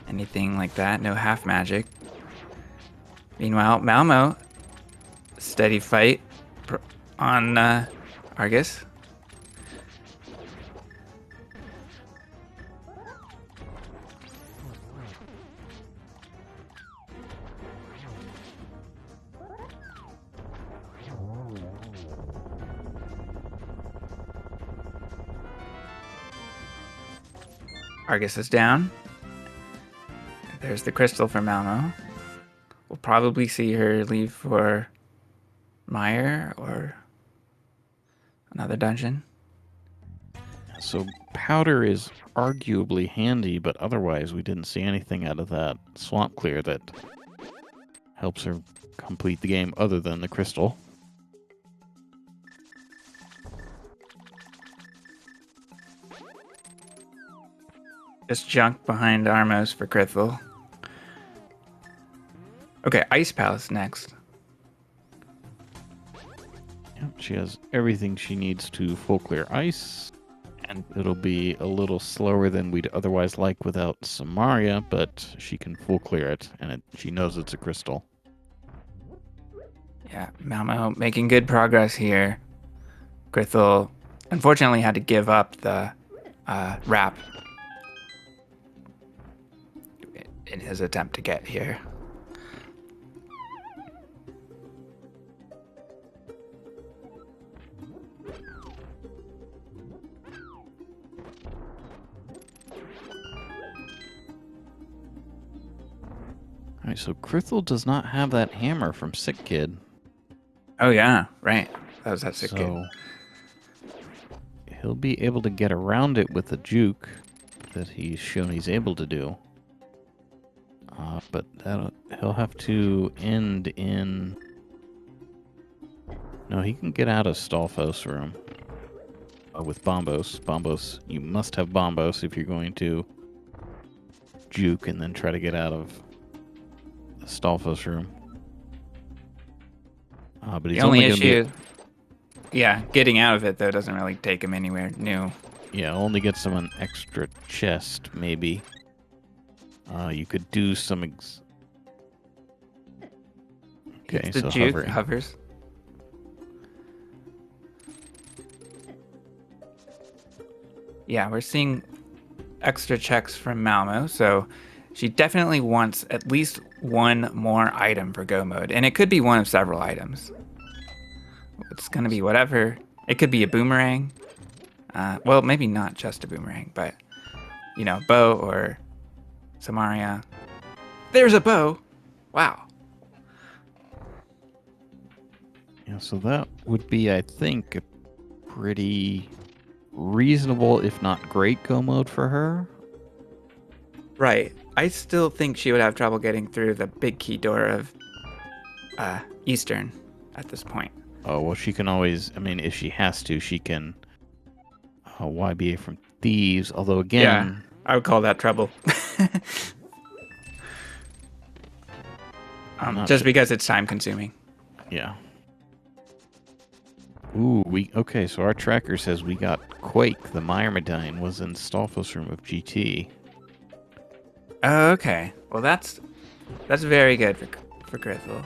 anything like that. No half magic. Meanwhile, Malmo, steady fight on Argus. Argus is down. There's the crystal for Malmo. We'll probably see her leave for Mire or another dungeon. So powder is arguably handy, but otherwise we didn't see anything out of that swamp clear that helps her complete the game other than the crystal. Just junk behind Armos for Krithel. Okay, Ice Palace next. Yep, she has everything she needs to full clear ice. And it'll be a little slower than we'd otherwise like without Samaria, but she can full clear it, and she knows it's a crystal. Yeah, Malmo making good progress here. Krithel unfortunately had to give up the wrap in his attempt to get here. Alright, so Krithel does not have that hammer from Sick Kid. Oh yeah, right. That was that sick kid. So he'll be able to get around it with a juke that he's shown he's able to do. But he'll have to end in... No, he can get out of Stalfos' room with Bombos. Bombos, you must have Bombos if you're going to juke and then try to get out of the Stalfos' room. But he's The only gonna issue, yeah, getting out of it though doesn't really take him anywhere new. Yeah, only gets him an extra chest, maybe. You could do some... Okay, the so juke hovers. Yeah, we're seeing extra checks from Malmo, so she definitely wants at least one more item for go mode, and it could be one of several items. It's gonna be whatever. It could be a boomerang. Well, maybe not just a boomerang, but you know, bow or Samaria. There's a bow. Wow. Yeah, so that would be, I think, a pretty reasonable, if not great, go mode for her. Right. I still think she would have trouble getting through the big key door of Eastern at this point. Oh, well, she can always, I mean, if she has to, she can YBA from Thieves, although again... Yeah, I would call that trouble. Just because it's time consuming. Yeah. Ooh, okay, so our tracker says we got Quake, the Myrmidine, was in Stalfos' room of GT. Oh, okay. Well, that's very good for Krithel.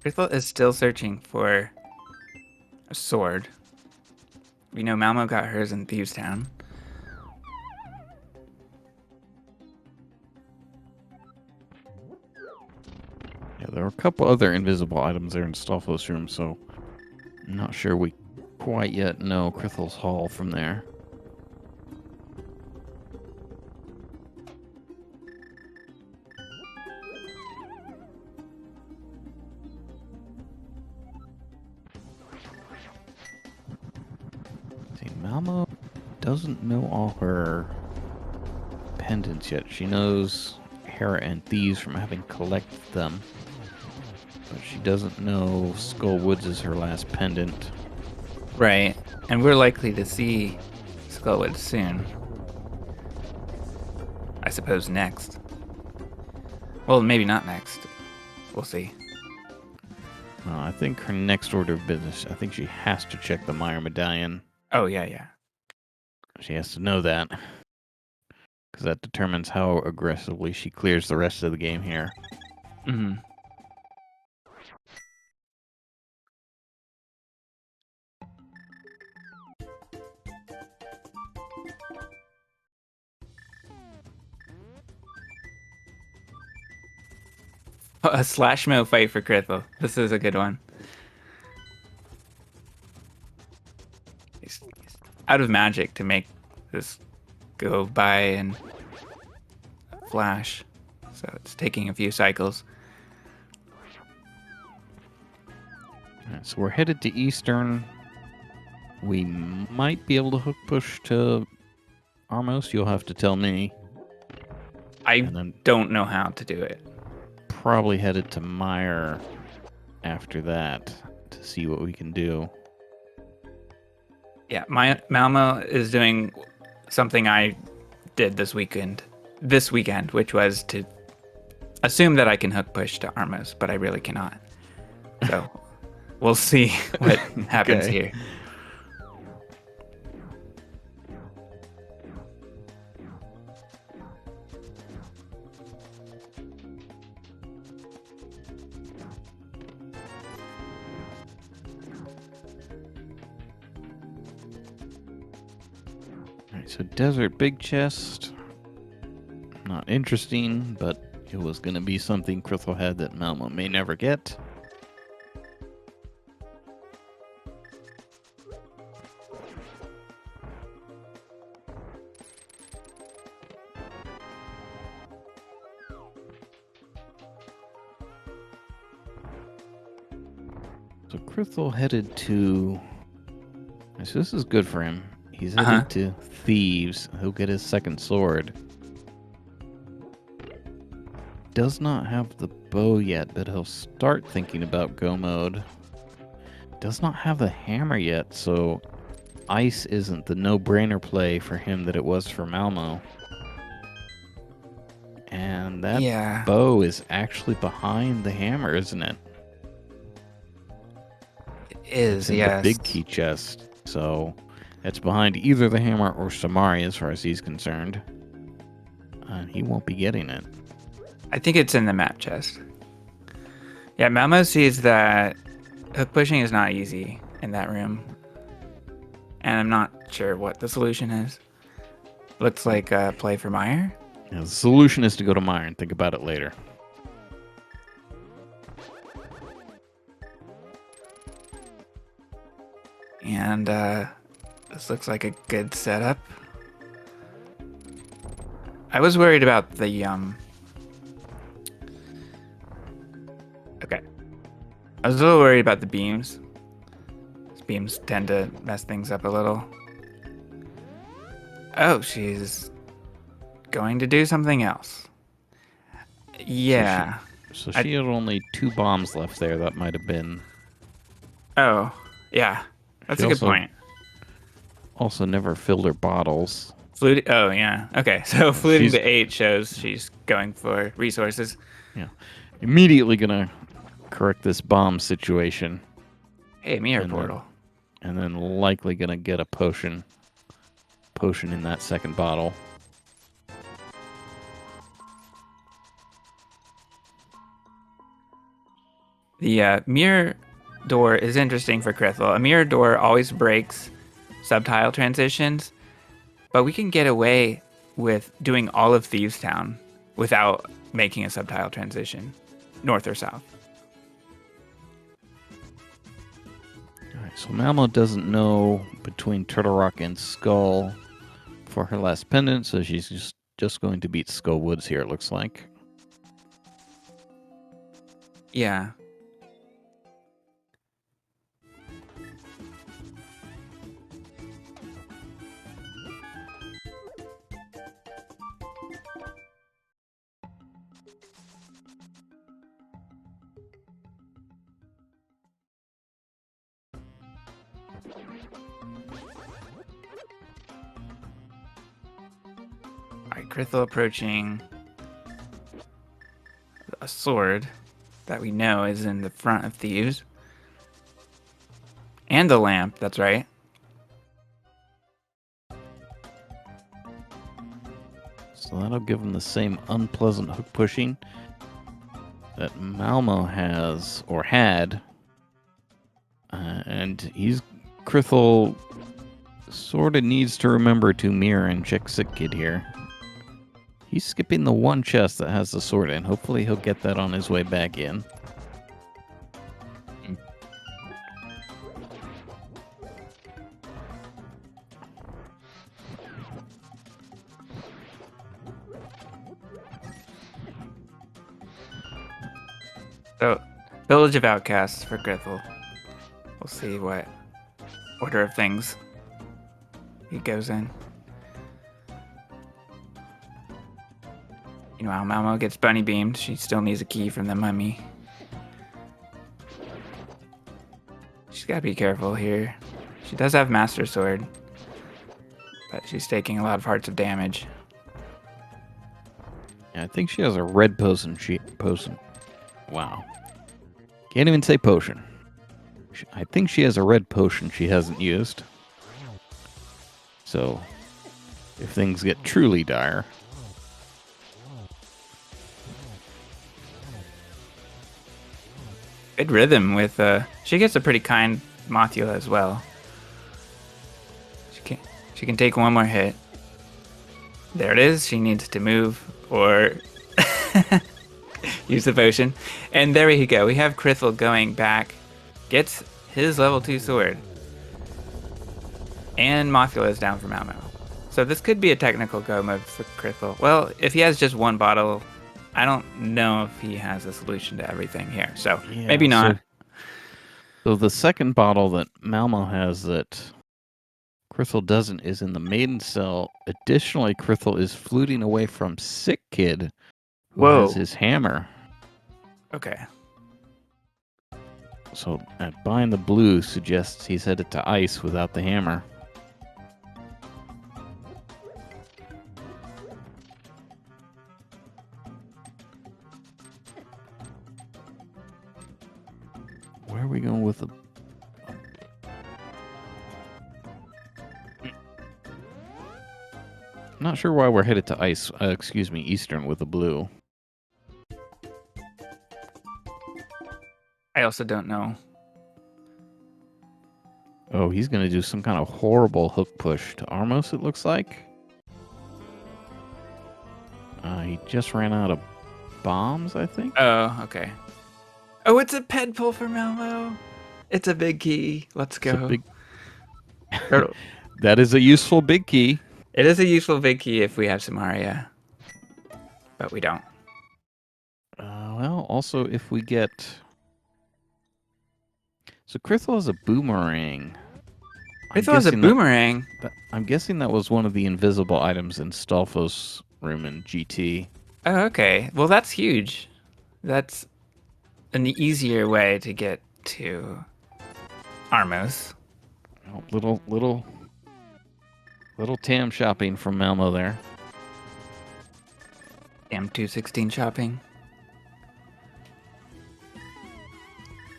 Krithel is still searching for a sword. We know Malmo got hers in Thieves Town. were a couple other invisible items there in Stolfos' room, so I'm not sure we quite yet know Krithel's Hall from there. See, Malmo doesn't know all her pendants yet. She knows Hera and Thieves from having collected them, but she doesn't know Skull Woods is her last pendant. Right. And we're likely to see Skullwood soon. I suppose next. Well, maybe not next. We'll see. I think her next order of business, I think she has to check the Meyer medallion. Oh, yeah. She has to know that, because that determines how aggressively she clears the rest of the game here. Mm-hmm. A slash mo fight for Krithel. This is a good one. He's out of magic to make this go by and flash. So it's taking a few cycles. Alright, so we're headed to Eastern. We might be able to hook push to Armos. You'll have to tell me. I don't know how to do it. Probably headed to Meyer after that to see what we can do. Yeah, Malmo is doing something I did this weekend, which was to assume that I can hook push to Armos, but I really cannot. So we'll see what happens here. Alright, so Desert Big Chest. Not interesting, but it was going to be something Krithel had that Malmo may never get. So Krithel headed to... So this is good for him. He's headed to Thieves. He'll get his second sword. Does not have the bow yet, but he'll start thinking about go mode. Does not have the hammer yet, so ice isn't the no-brainer play for him that it was for Malmo. And that bow is actually behind the hammer, isn't it? It is, it's in yes. the big key chest, so it's behind either the hammer or Samari as far as he's concerned. And he won't be getting it. I think it's in the map chest. Yeah, Malmo sees that hook pushing is not easy in that room. And I'm not sure what the solution is. Looks like a play for Meyer. Yeah, the solution is to go to Meyer and think about it later. And this looks like a good setup. I was worried about the okay. I was a little worried about the beams. These beams tend to mess things up a little. Oh, she's going to do something else. Yeah. So she had only 2 bombs left there. That might have been... Oh, yeah. That's a good point. Also never filled her bottles. Oh, yeah. Okay, so fluting to 8 shows she's going for resources. Yeah. Immediately gonna correct this bomb situation. Hey, mirror portal. And then likely gonna get a potion in that second bottle. The mirror door is interesting for Krithel. A mirror door always breaks subtile transitions, but we can get away with doing all of Thieves Town without making a subtile transition, north or south. So Malmo doesn't know between Turtle Rock and Skull for her last pendant, so she's just going to beat Skull Woods here, it looks like. Yeah. Alright, Krithel approaching a sword that we know is in the front of Thieves. And the lamp, that's right. So that'll give him the same unpleasant hook pushing that Malmo has, or had. And Krithel sort of needs to remember to mirror and check Sick Kid here. He's skipping the one chest that has the sword in. Hopefully he'll get that on his way back in. So, Village of Outcasts for Krithel. We'll see what order of things he goes in. Meanwhile, Malmo gets bunny beamed. She still needs a key from the mummy. She's gotta be careful here. She does have Master Sword, but she's taking a lot of hearts of damage. Yeah, I think she has a red potion. Wow. Can't even say potion. I think she has a red potion she hasn't used. So, if things get truly dire. Good rhythm with, she gets a pretty kind Mothula as well. She can take one more hit. There it is. She needs to move or use the potion. And there we go. We have Krithel going back. Gets his level 2 sword. And Mothula is down for Malmo. So this could be a technical go mode for Krithel. Well, if he has just one bottle, I don't know if he has a solution to everything here. So Yeah, maybe not. So the second bottle that Malmo has that Krithel doesn't is in the maiden cell. Additionally, Krithel is fluting away from Sick Kid, who has his hammer. Okay. So buying the blue suggests he's headed to ice without the hammer. Where are we going with the... Not sure why we're headed to ice, Eastern with the blue. I also don't know. Oh, he's going to do some kind of horrible hook push to Armos, it looks like. He just ran out of bombs, I think. Oh, okay. Oh, it's a ped pull for Malmo. It's a big key. Let's go. That is a useful big key. It is a useful big key if we have Samaria. But we don't. Well, also if we get... So Krithel has a boomerang. Krithel has a boomerang? I'm guessing that was one of the invisible items in Stolfo's room in GT. Oh, okay. Well, that's huge. That's an easier way to get to Armos. Oh, little Tam shopping from Malmo there. Damn 216 shopping.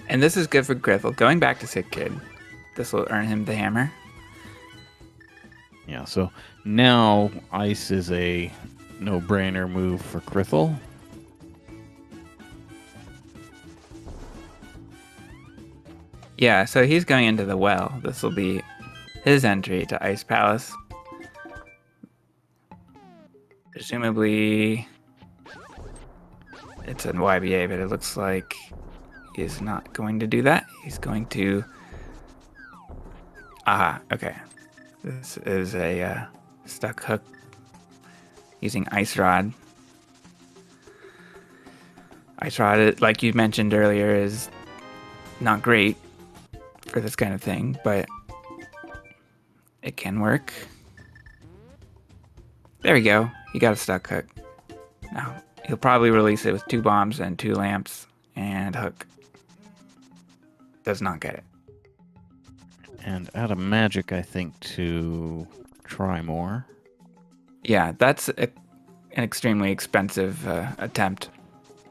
And this is good for Krithel. Going back to Sick Kid. This will earn him the hammer. Yeah, so now ice is a no-brainer move for Krithel. Yeah, so he's going into the well. This will be his entry to Ice Palace. Presumably, it's a YBA, but it looks like he's not going to do that. He's going to Aha, okay. This is a stuck hook using ice rod. Ice rod, like you mentioned earlier, is not great for this kind of thing, but it can work. There we go. You got a stuck hook. Now, he'll probably release it with 2 bombs and 2 lamps, and hook does not get it. And out of magic, I think, to try more. Yeah, that's an extremely expensive attempt,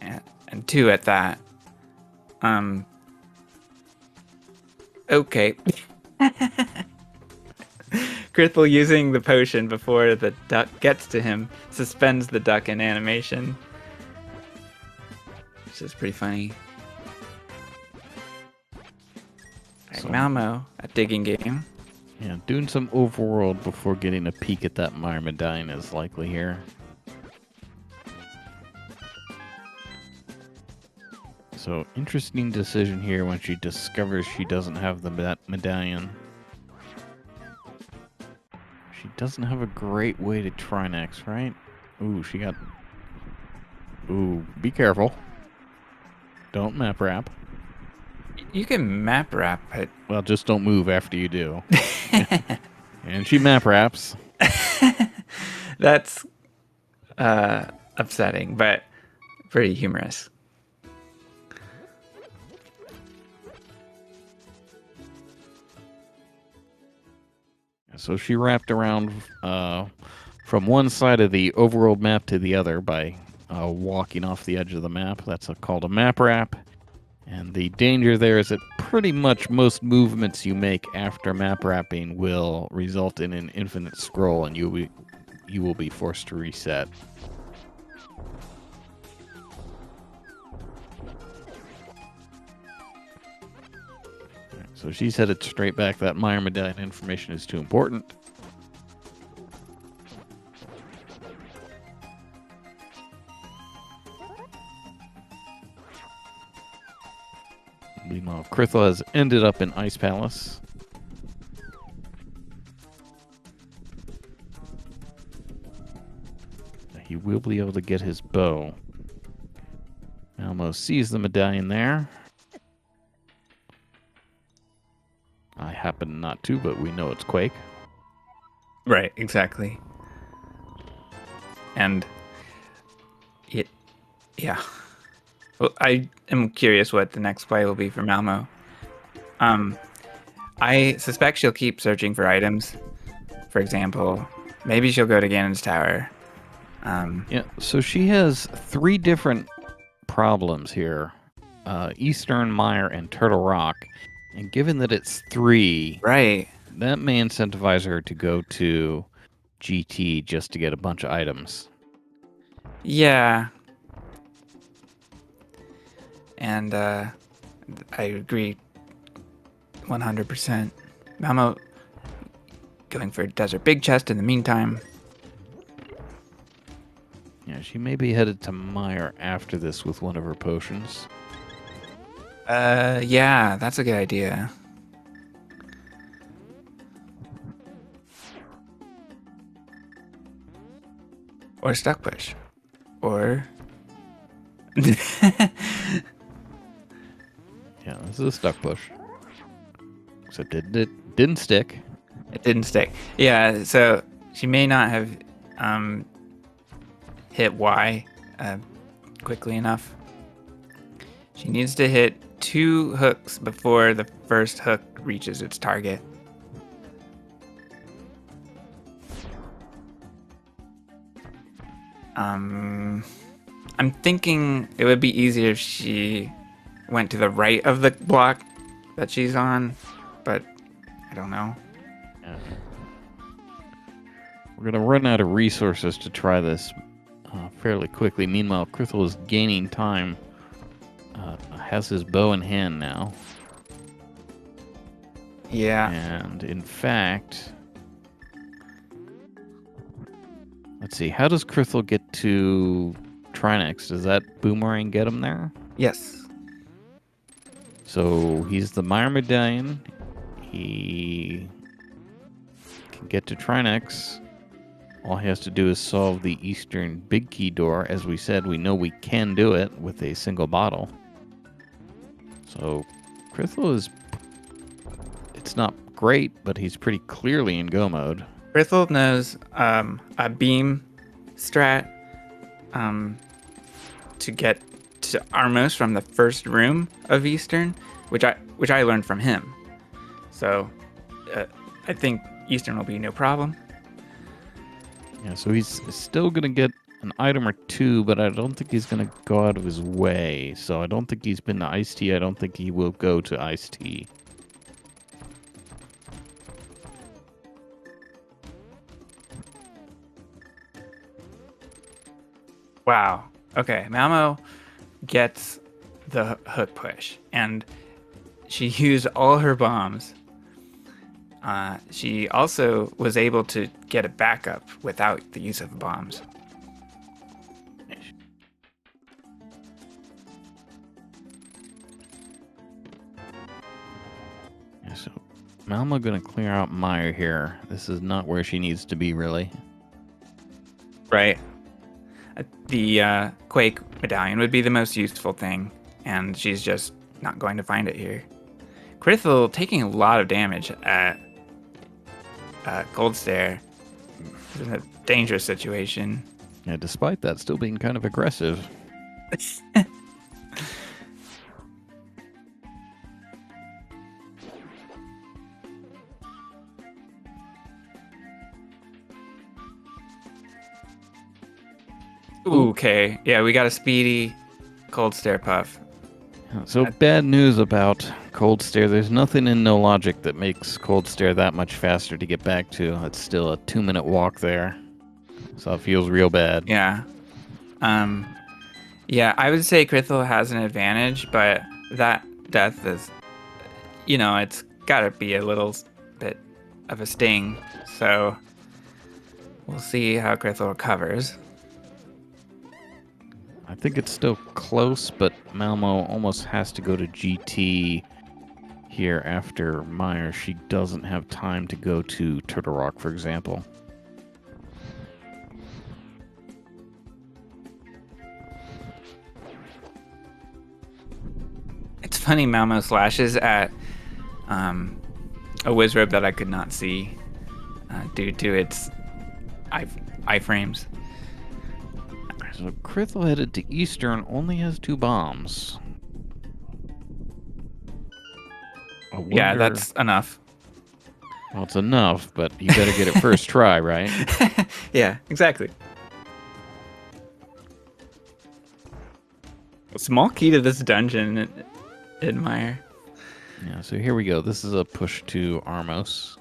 and 2 at that. Okay. Krithel, using the potion before the duck gets to him, suspends the duck in animation, which is pretty funny. Alright, So- Malmo, a digging game. Yeah, doing some overworld before getting a peek at that Myrmidine is likely here. So, interesting decision here when she discovers she doesn't have the medallion. She doesn't have a great way to try next, right? Ooh, she got... Ooh, be careful. Don't map wrap. You can map wrap it. Well, just don't move after you do. And she map wraps. That's upsetting, but pretty humorous. So she wrapped around from one side of the overworld map to the other by walking off the edge of the map. That's called a map wrap. And the danger there is that pretty much most movements you make after map wrapping will result in an infinite scroll, and you will be forced to reset. So she's headed straight back. That Myrmidine information is too important. Meanwhile, Krithel has ended up in Ice Palace. He will be able to get his bow. Malmo sees the medallion there. I happen not to, but we know it's Quake. Right, exactly. And yeah. Well, I am curious what the next play will be for Malmo. I suspect she'll keep searching for items. For example, maybe she'll go to Ganon's Tower. Yeah, so she has 3 different problems here. Eastern, Mire, and Turtle Rock. And given that it's 3, Right. that may incentivize her to go to GT just to get a bunch of items. Yeah. And I agree 100%. Malmo going for Desert Big Chest in the meantime. Yeah, she may be headed to Mire after this with one of her potions. Yeah, that's a good idea. Or Stuck Push. Or... Yeah, this is a stuck push. Except it didn't stick. It didn't stick. Yeah, so she may not have hit Y quickly enough. She needs to hit 2 hooks before the first hook reaches its target. I'm thinking it would be easier if she went to the right of the block that she's on, but I don't know. Yeah. We're going to run out of resources to try this fairly quickly. Meanwhile, Krithel is gaining time. Has his bow in hand now. Yeah. And in fact... Let's see, how does Krithel get to Trinex? Does that boomerang get him there? Yes. So he's the Mire Medallion. He can get to Trinex. All he has to do is solve the eastern big key door. As we said, we know we can do it with a single bottle. So Krithel is... It's not great, but he's pretty clearly in go mode. Krithel knows a beam strat to get to Armos from the first room of Eastern, which I learned from him. So I think Eastern will be no problem. Yeah, so he's still going to get an item or two, but I don't think he's going to go out of his way. So I don't think he's been to Iced Tea. I don't think he will go to Iced Tea. Wow. Okay, Malmo gets the hook push, and she used all her bombs. She also was able to get a backup without the use of bombs. Yeah, so Malmo going to clear out Meyer here. This is not where she needs to be, really. Right. The Quake medallion would be the most useful thing, and she's just not going to find it here. Krithel taking a lot of damage at Cold Stare. It's in a dangerous situation. Yeah, despite that, still being kind of aggressive. Okay, yeah, we got a speedy Cold Stare puff. So bad news about Cold Stare. There's nothing in No Logic that makes Cold Stare that much faster to get back to. It's still a 2-minute walk there. So it feels real bad. Yeah. Yeah, I would say Krithel has an advantage, but that death is, it's got to be a little bit of a sting. So we'll see how Krithel recovers. I think it's still close, but Malmo almost has to go to GT here after Meyer. She doesn't have time to go to Turtle Rock, for example. It's funny, Malmo slashes at a Wizrobe that I could not see due to its iframes. So Krithel headed to Eastern, only has 2 bombs. Yeah, that's enough. Well, it's enough, but you better get it first try, right? Yeah, exactly. A small key to this dungeon, admire. Yeah, so here we go. This is a push to Armos.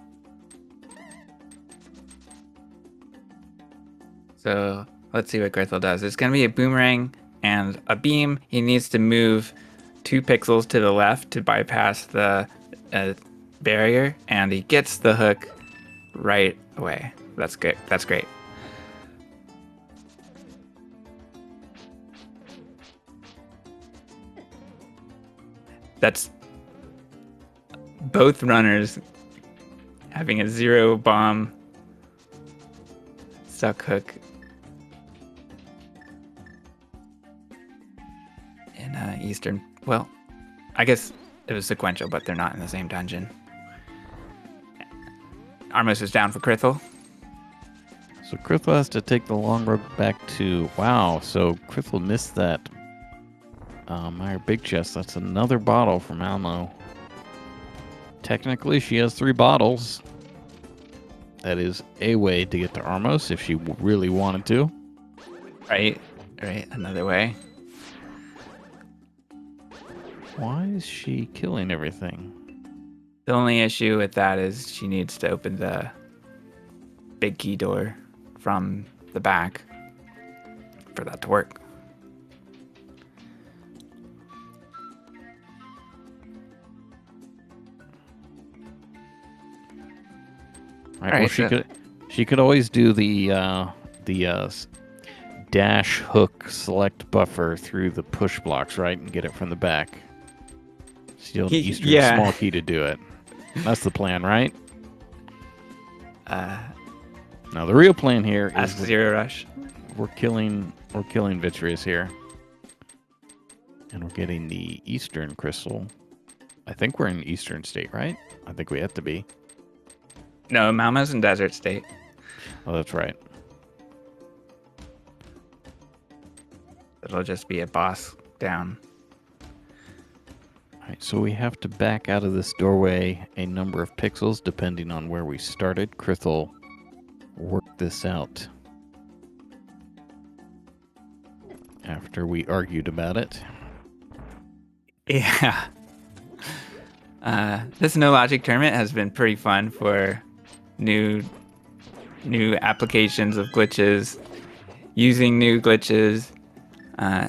So let's see what Krithel does. It's going to be a boomerang and a beam. He needs to move 2 pixels to the left to bypass the barrier, and he gets the hook right away. That's good. That's great. That's both runners having a 0 bomb stuck hook in Eastern. Well, I guess it was sequential, but they're not in the same dungeon. Armos is down for Krithel. So Krithel has to take the long road back to... Wow, so Krithel missed that Meyer Big Chest. That's another bottle from Malmo. Technically, she has 3 bottles. That is a way to get to Armos if she really wanted to. Right, another way. Why is she killing everything? The only issue with that is she needs to open the big key door from the back for that to work. All right, well, she could always do the dash hook select buffer through the push blocks, right, and get it from the back. Steal the Eastern small key to do it. That's the plan, right? Now the real plan here is Ask Zero Rush. we're killing Vitreous here. And we're getting the Eastern Crystal. I think we're in Eastern State, right? I think we have to be. No, Malmo's in Desert State. Oh, that's right. It'll just be a boss down. All right, so we have to back out of this doorway a number of pixels depending on where we started. Krithel worked this out after we argued about it. Yeah. This no logic tournament has been pretty fun for new applications of glitches, using new glitches,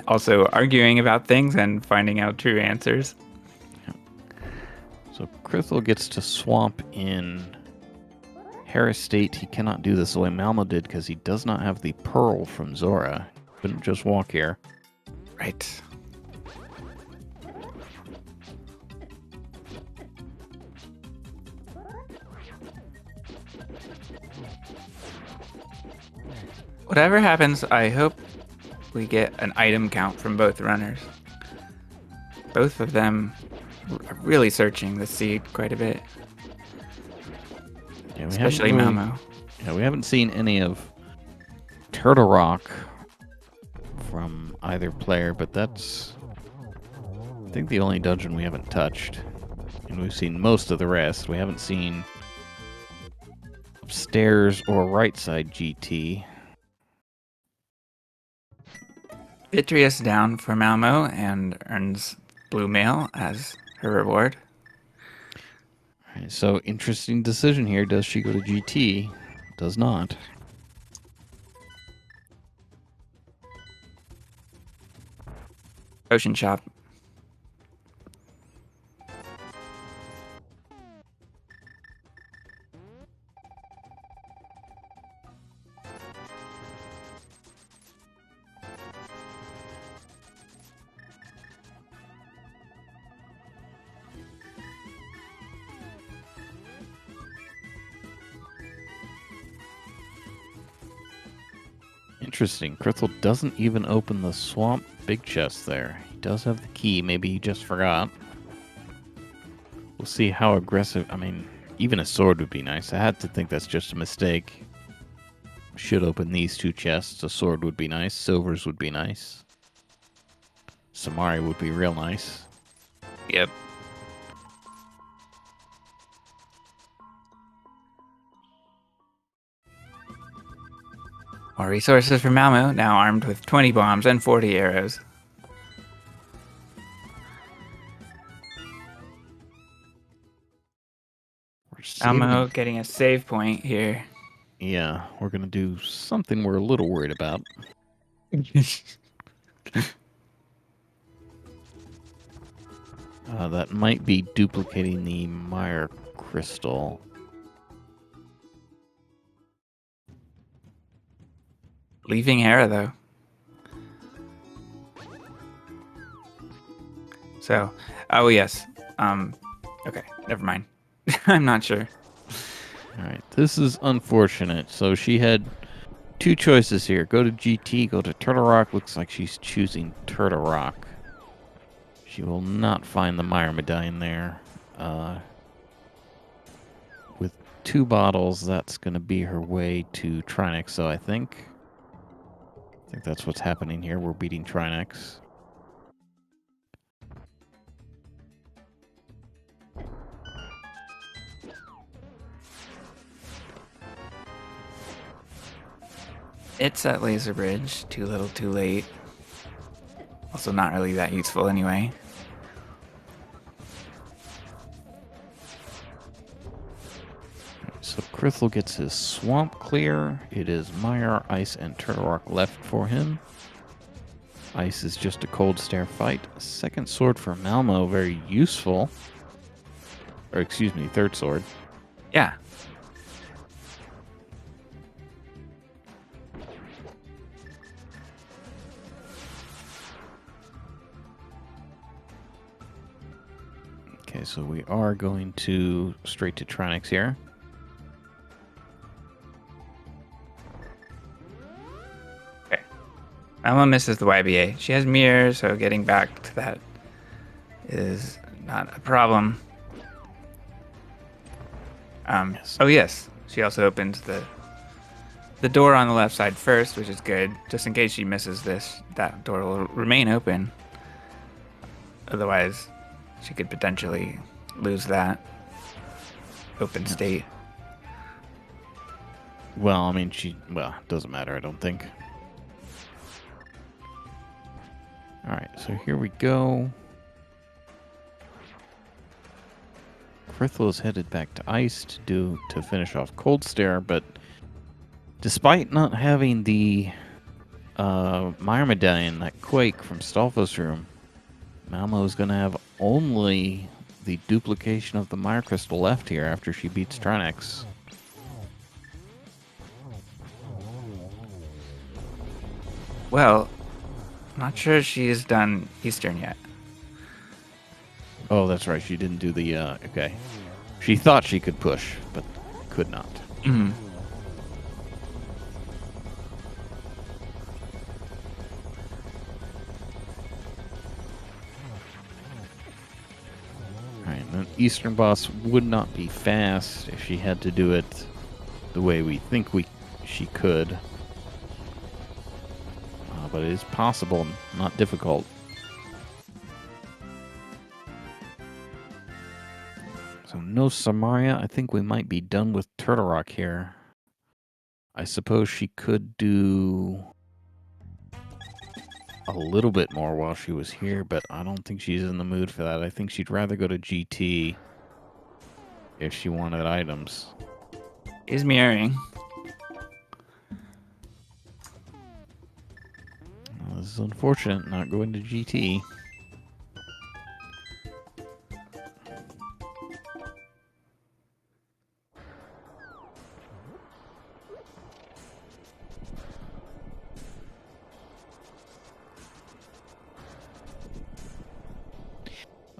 also arguing about things and finding out true answers. So Krithel gets to swamp in Harris State. He cannot do this the way Malmo did because he does not have the pearl from Zora. Couldn't just walk here. Right. Whatever happens, I hope we get an item count from both runners. Both of them are really searching the seed quite a bit. Yeah, Especially Malmo. Yeah, we haven't seen any of Turtle Rock from either player, but that's, I think, the only dungeon we haven't touched. And we've seen most of the rest. We haven't seen upstairs or right side GT. Vitreous down for Malmo and earns blue mail as her reward. Right, so interesting decision here. Does she go to GT? Does not. Ocean shop. Interesting. Krithel doesn't even open the swamp big chest there. He does have the key. Maybe he just forgot. We'll see how aggressive. I mean, even a sword would be nice. I had to think that's just a mistake. Should open these two chests. A sword would be nice. Silvers would be nice. Samari would be real nice. Yep. More resources for Malmo, now armed with 20 bombs and 40 arrows. Malmo getting a save point here. Yeah, we're going to do something we're a little worried about. That might be duplicating the Mire Crystal. Leaving Hera, though. So, oh yes. Okay, never mind. I'm not sure. Alright, this is unfortunate. So she had two choices here. Go to GT, go to Turtle Rock. Looks like she's choosing Turtle Rock. She will not find the Mire Medallion there. With two bottles, that's going to be her way to Trinex, so I think that's what's happening here. We're beating Trinex. It's at Laser Bridge. Too little, too late. Also not really that useful anyway. So Krithel gets his swamp clear. It is Mire, Ice, and Turtle Rock left for him. Ice is just a cold stare fight. Second sword for Malmo, very useful. Or excuse me, third sword. Yeah. Okay, so we are going to straight to Trinex here. Malmo misses the YBA. She has mirror, so getting back to that is not a problem. Yes. Oh yes, she also opens the door on the left side first, which is good. Just in case she misses this, that door will remain open. Otherwise, she could potentially lose that open state. Well, I mean, well, it doesn't matter, I don't think. Alright, so here we go. Krithel is headed back to ice to finish off Cold Stare, but despite not having the Meyer Medallion, that Quake from Stolfo's room, Malmo is going to have only the duplication of the Meyer Crystal left here after she beats Trinex. Well, not sure she's done Eastern yet. Oh, that's right. She didn't do the, okay. She thought she could push, but could not. Mm-hmm. Alright, then Eastern boss would not be fast if she had to do it the way we think she could. But it is possible, not difficult. So no Samaria. I think we might be done with Turtle Rock here. I suppose she could do a little bit more while she was here, but I don't think she's in the mood for that. I think she'd rather go to GT if she wanted items. Is mirroring. Well, this is unfortunate, not going to GT.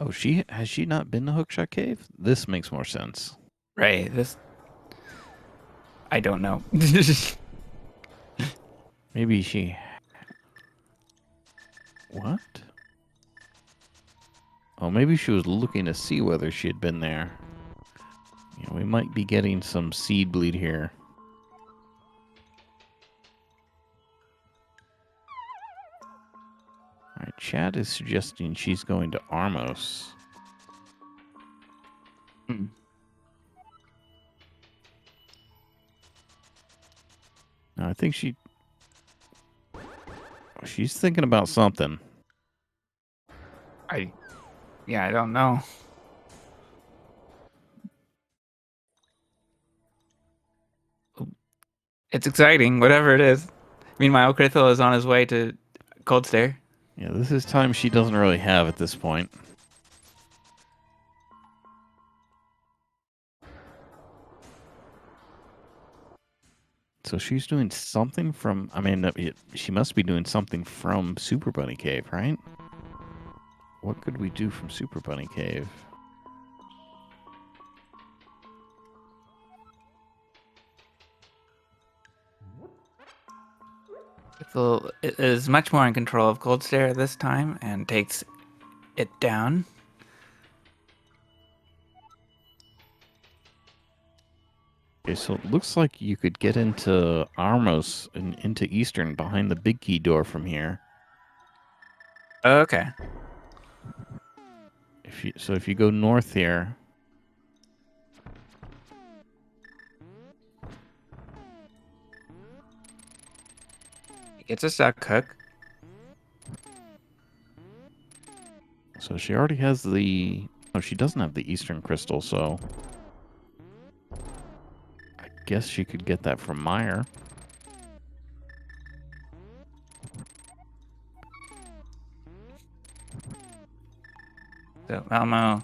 Oh, has she not been to Hookshot Cave? This makes more sense. Right. This. I don't know. Maybe she. What? Oh, maybe she was looking to see whether she had been there. Yeah, we might be getting some seed bleed here. Alright, Chad is suggesting she's going to Armos. Hmm. No, I think she's thinking about something. I don't know. It's exciting, whatever it is. Meanwhile, Krithel is on his way to Cold Stare. Yeah, this is time she doesn't really have at this point. So she's doing something from... I mean, she must be doing something from Super Bunny Cave, right? What could we do from Super Bunny Cave? Krithel is much more in control of Cold Stare this time and takes it down. Okay, so it looks like you could get into Armos and into Eastern behind the big key door from here. Okay. If you go north here, He gets a stuck hook. so she already has the... Oh, she doesn't have the Eastern Crystal, so... I guess she could get that from Meyer. So Malmo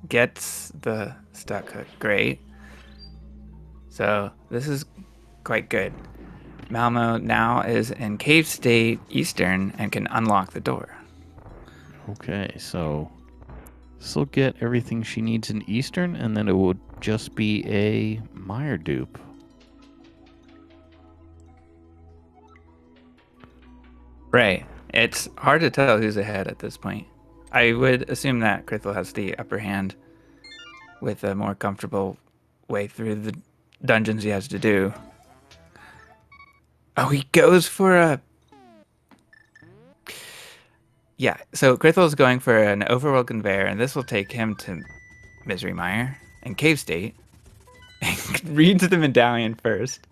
gets the stuck hook. Great. So this is quite good. Malmo now is in Cave State Eastern and can unlock the door. Okay, so... This will get everything she needs in Eastern, and then it would just be a Meyer dupe. Right. It's hard to tell who's ahead at this point. I would assume that Krithel has the upper hand with a more comfortable way through the dungeons he has to do. Oh, he goes for a... Yeah, so Krithel's going for an overworld conveyor, and this will take him to Misery Mire and Cave State. Reads the medallion first.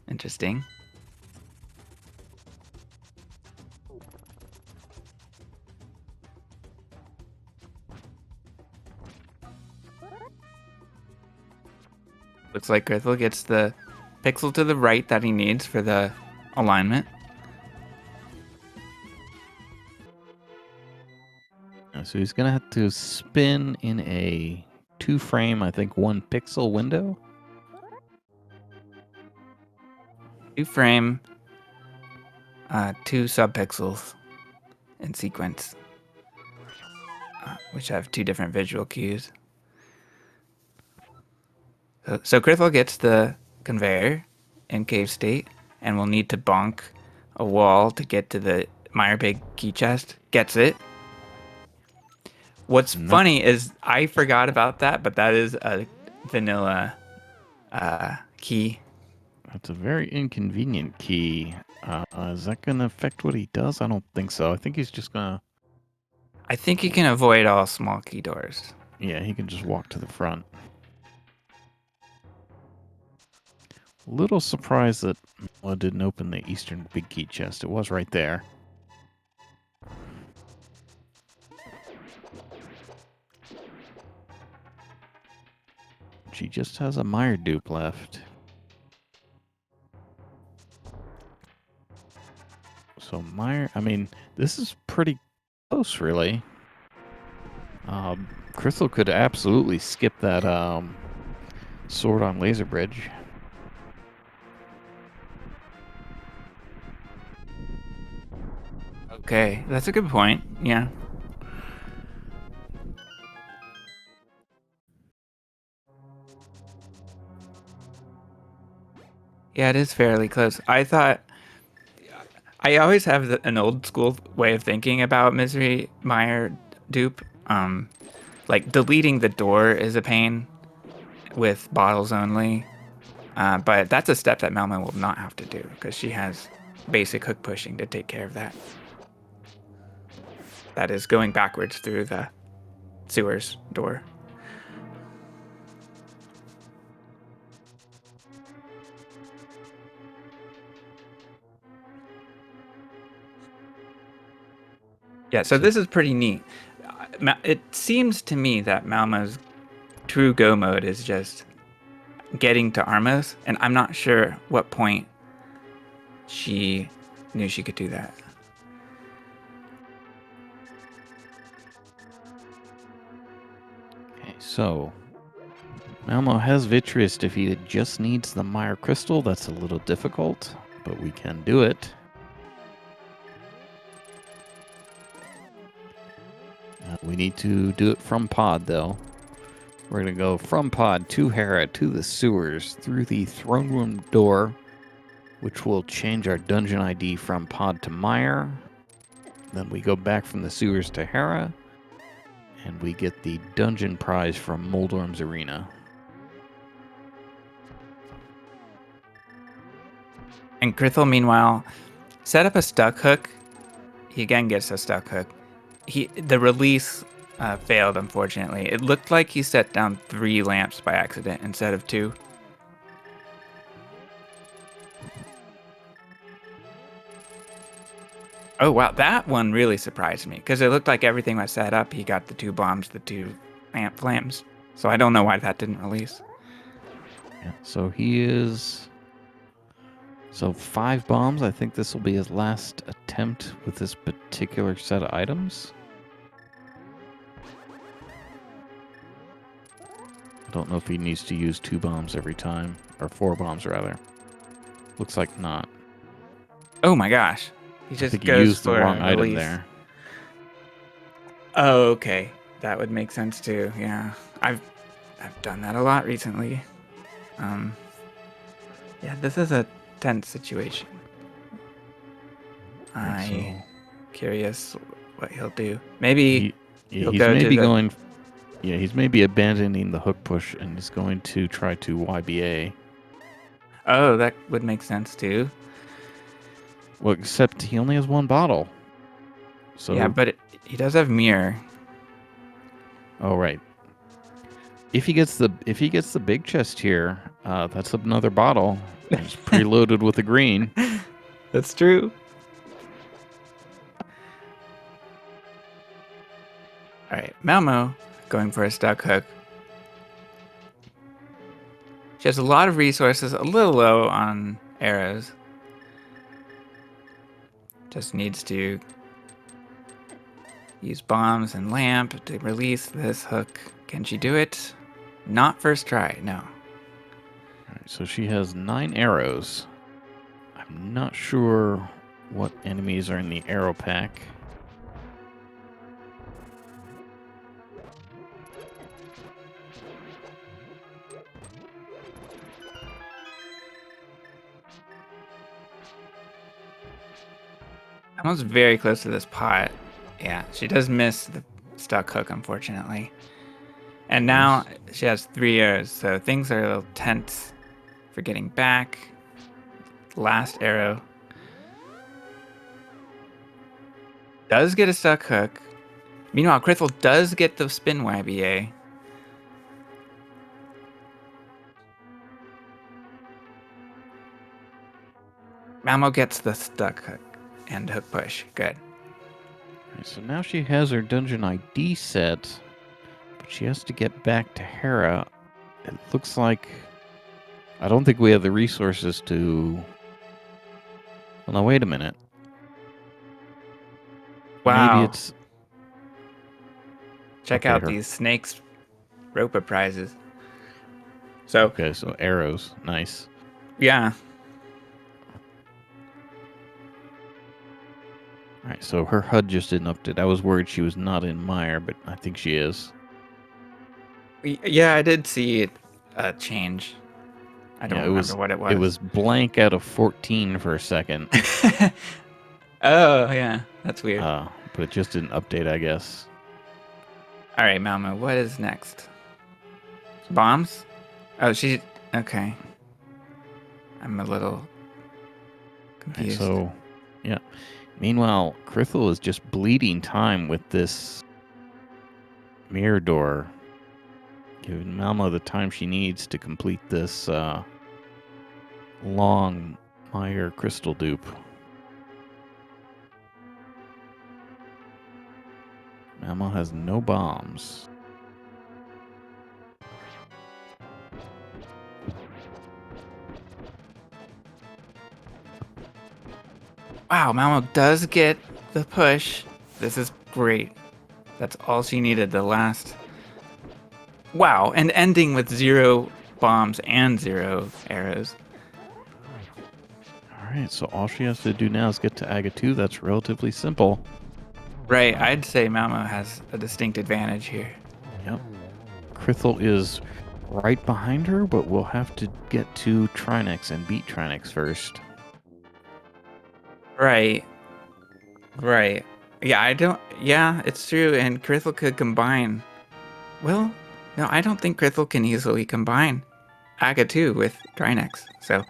Interesting. Looks like Krithel gets the pixel to the right that he needs for the alignment. So he's going to have to spin in a 2-frame, I think 1 pixel window. 2-frame, 2 subpixels in sequence, which have 2 different visual cues. So Krithel gets the conveyor in Cave State, and will need to bonk a wall to get to the Mire Big key chest. Gets it. What's funny is I forgot about that, but that is a vanilla key. That's a very inconvenient key. Is that going to affect what he does? I don't think so. I think he's just going to... I think he can avoid all small key doors. Yeah, he can just walk to the front. Little surprised that Malmo didn't open the eastern big key chest. It was right there. She just has a Mire dupe left. So Mire, I mean, this is pretty close, really. Krithel could absolutely skip that sword on laser bridge. Okay, that's a good point. Yeah. Yeah, it is fairly close. I always have an old school way of thinking about Misery Mire dupe. Like deleting the door is a pain with bottles only. But that's a step that Malmo will not have to do because she has basic hook pushing to take care of that. That is going backwards through the sewers door. Yeah, so this is pretty neat. It seems to me that Malmo's true go mode is just getting to Armos, and I'm not sure what point she knew she could do that. Okay, so Malmo has Vitreous defeated, just needs the Mire Crystal. That's a little difficult, but we can do it. We need to do it from pod, though. We're going to go from pod to Hera to the sewers through the throne room door, which will change our dungeon ID from pod to Mire. Then we go back from the sewers to Hera, and we get the dungeon prize from Moldorm's Arena. And Krithel, meanwhile, set up a stuck hook. He again gets a stuck hook. The release failed, unfortunately. It looked like he set down 3 lamps by accident instead of 2. Oh, wow. That one really surprised me because it looked like everything was set up. He got the 2 bombs, the 2 amp flames. So I don't know why that didn't release. Yeah, so he is... So 5 bombs. I think this will be his last attempt with this particular set of items. I don't know if he needs to use 2 bombs every time, or 4 bombs rather. Looks like not. Oh my gosh. He just think goes he used for the wrong a item release. there. Oh, okay. That would make sense too. Yeah. I've done that a lot recently. Yeah, this is a tense situation. I so curious what he'll do. Maybe he'll he's go to maybe the. going. Yeah, he's maybe abandoning the hook push and is going to try to YBA. Oh, that would make sense too. Well, except he only has one bottle. So Yeah, but he does have mirror. oh right. If he gets the big chest here, that's another bottle. And it's preloaded with a green. That's true. All right, Malmo going for a stuck hook. She has a lot of resources, a little low on arrows. Just needs to use bombs and lamp to release this hook. Can she do it? Not first try, no. All right, so she has 9 arrows. I'm not sure what enemies are in the arrow pack. Almost very close to this pot. Yeah, she does miss the stuck hook, unfortunately. And now she has 3 arrows, so things are a little tense for getting back. Last arrow. Does get a stuck hook. Meanwhile, Krithel does get the spin YBA. Malmo gets the stuck hook and hook push. Good. Right, so now she has her dungeon ID set, but she has to get back to Hera. It looks like I don't think we have the resources to. Well, now wait a minute. Wow. Maybe it's Check okay, out these snakes Ropa prizes. So okay, so arrows, nice. yeah. All right, so her HUD just didn't update. I was worried she was not in Mire, but I think she is. Yeah, I did see it change. I don't remember what it was. It was blank out of 14 for a second. Oh, yeah. That's weird. But it just didn't update, I guess. All right, Malmo, what is next? Bombs? Oh, she... Okay. I'm a little confused. Right, so, yeah. Meanwhile, Krithel is just bleeding time with this mirror door, giving Malmo the time she needs to complete this long Mire crystal dupe. Malmo has no bombs. Wow, Malmo does get the push. This is great. That's all she needed, the last... Wow, and ending with 0 bombs and 0 arrows. Alright, so all she has to do now is get to Aga 2. That's relatively simple. Right, I'd say Malmo has a distinct advantage here. Yep. Krithel is right behind her, but we'll have to get to Trinex and beat Trinex first. Right. Right. Yeah, I don't... Yeah, it's true, and Krithel could combine... Well, no, I don't think Krithel can easily combine Aga 2 with Trinex. So,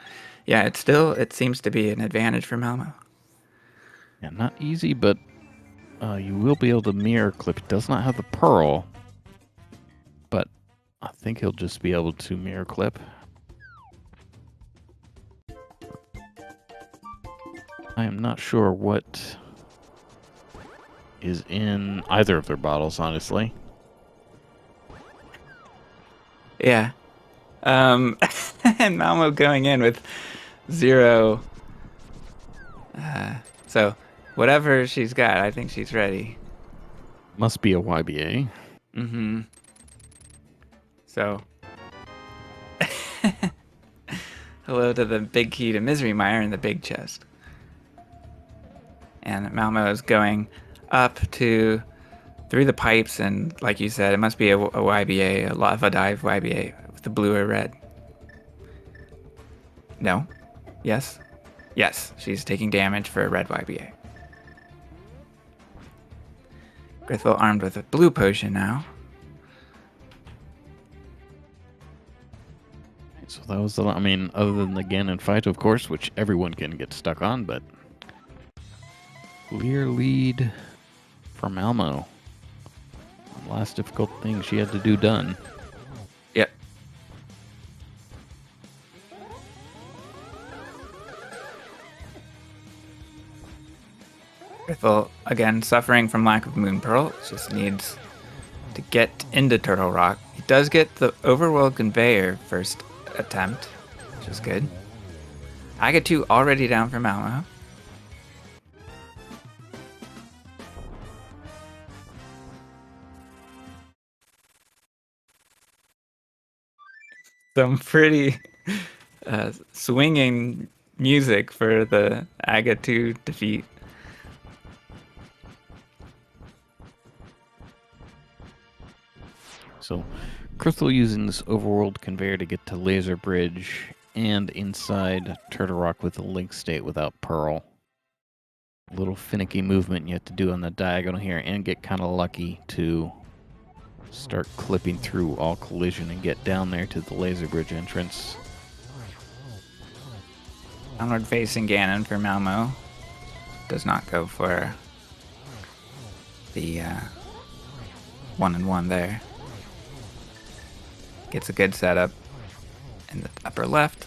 yeah, it seems to be an advantage for Malmo. Yeah, not easy, but you will be able to mirror clip. It does not have the pearl, but I think he'll just be able to mirror clip. I am not sure what is in either of their bottles, honestly. Yeah. And Malmo going in with 0. So, whatever she's got, I think she's ready. Must be a YBA. Mm-hmm. So, hello to the big key to Misery Mire and the big chest. And Malmo is going up through the pipes, and like you said, it must be a YBA, a lava dive YBA with the blue or red. No? Yes? Yes, she's taking damage for a red YBA. Krithel armed with a blue potion now. So that was I mean, other than the Ganon fight, of course, which everyone can get stuck on, but clear lead for Malmo. The last difficult thing she had to do done. Yep. Krithel, again, suffering from lack of Moon Pearl, just needs to get into Turtle Rock. He does get the Overworld Conveyor first attempt, which is good. I get 2 already down for Malmo. Some pretty swinging music for the Aga 2 defeat. So, Krithel using this overworld conveyor to get to Laser Bridge and inside Turtle Rock with the link state without Pearl. A little finicky movement you have to do on the diagonal here and get kind of lucky to start clipping through all collision and get down there to the Laser Bridge entrance. Downward facing Ganon for Malmo. Does not go for the 1-1 there. Gets a good setup in the upper left.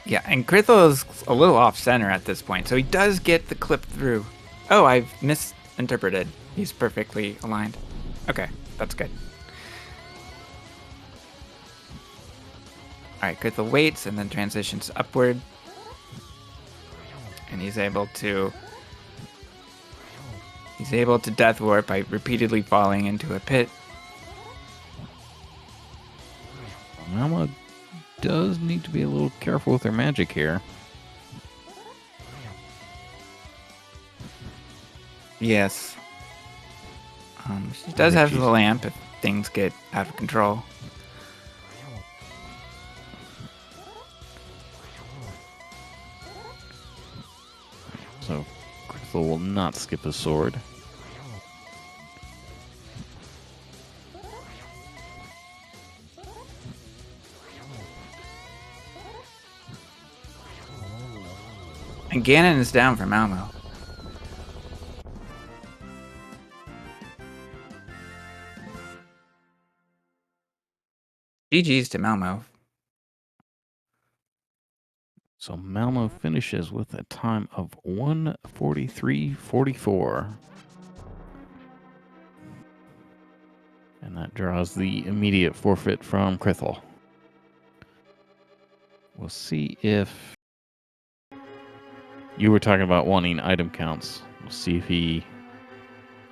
Yeah, and Krithel is a little off center at this point, so he does get the clip through. Oh, I've misinterpreted. He's perfectly aligned. Okay, that's good. Alright, Krithel waits and then transitions upward. And he's able to death warp by repeatedly falling into a pit. Malmo does need to be a little careful with her magic here. Yes. She does have the lamp if things get out of control. So, Krithel will not skip a sword. And Ganon is down for Malmo. GG's to Malmo. So Malmo finishes with a time of 1:43:44. And that draws the immediate forfeit from Krithel. We'll see if... You were talking about wanting item counts. We'll see if he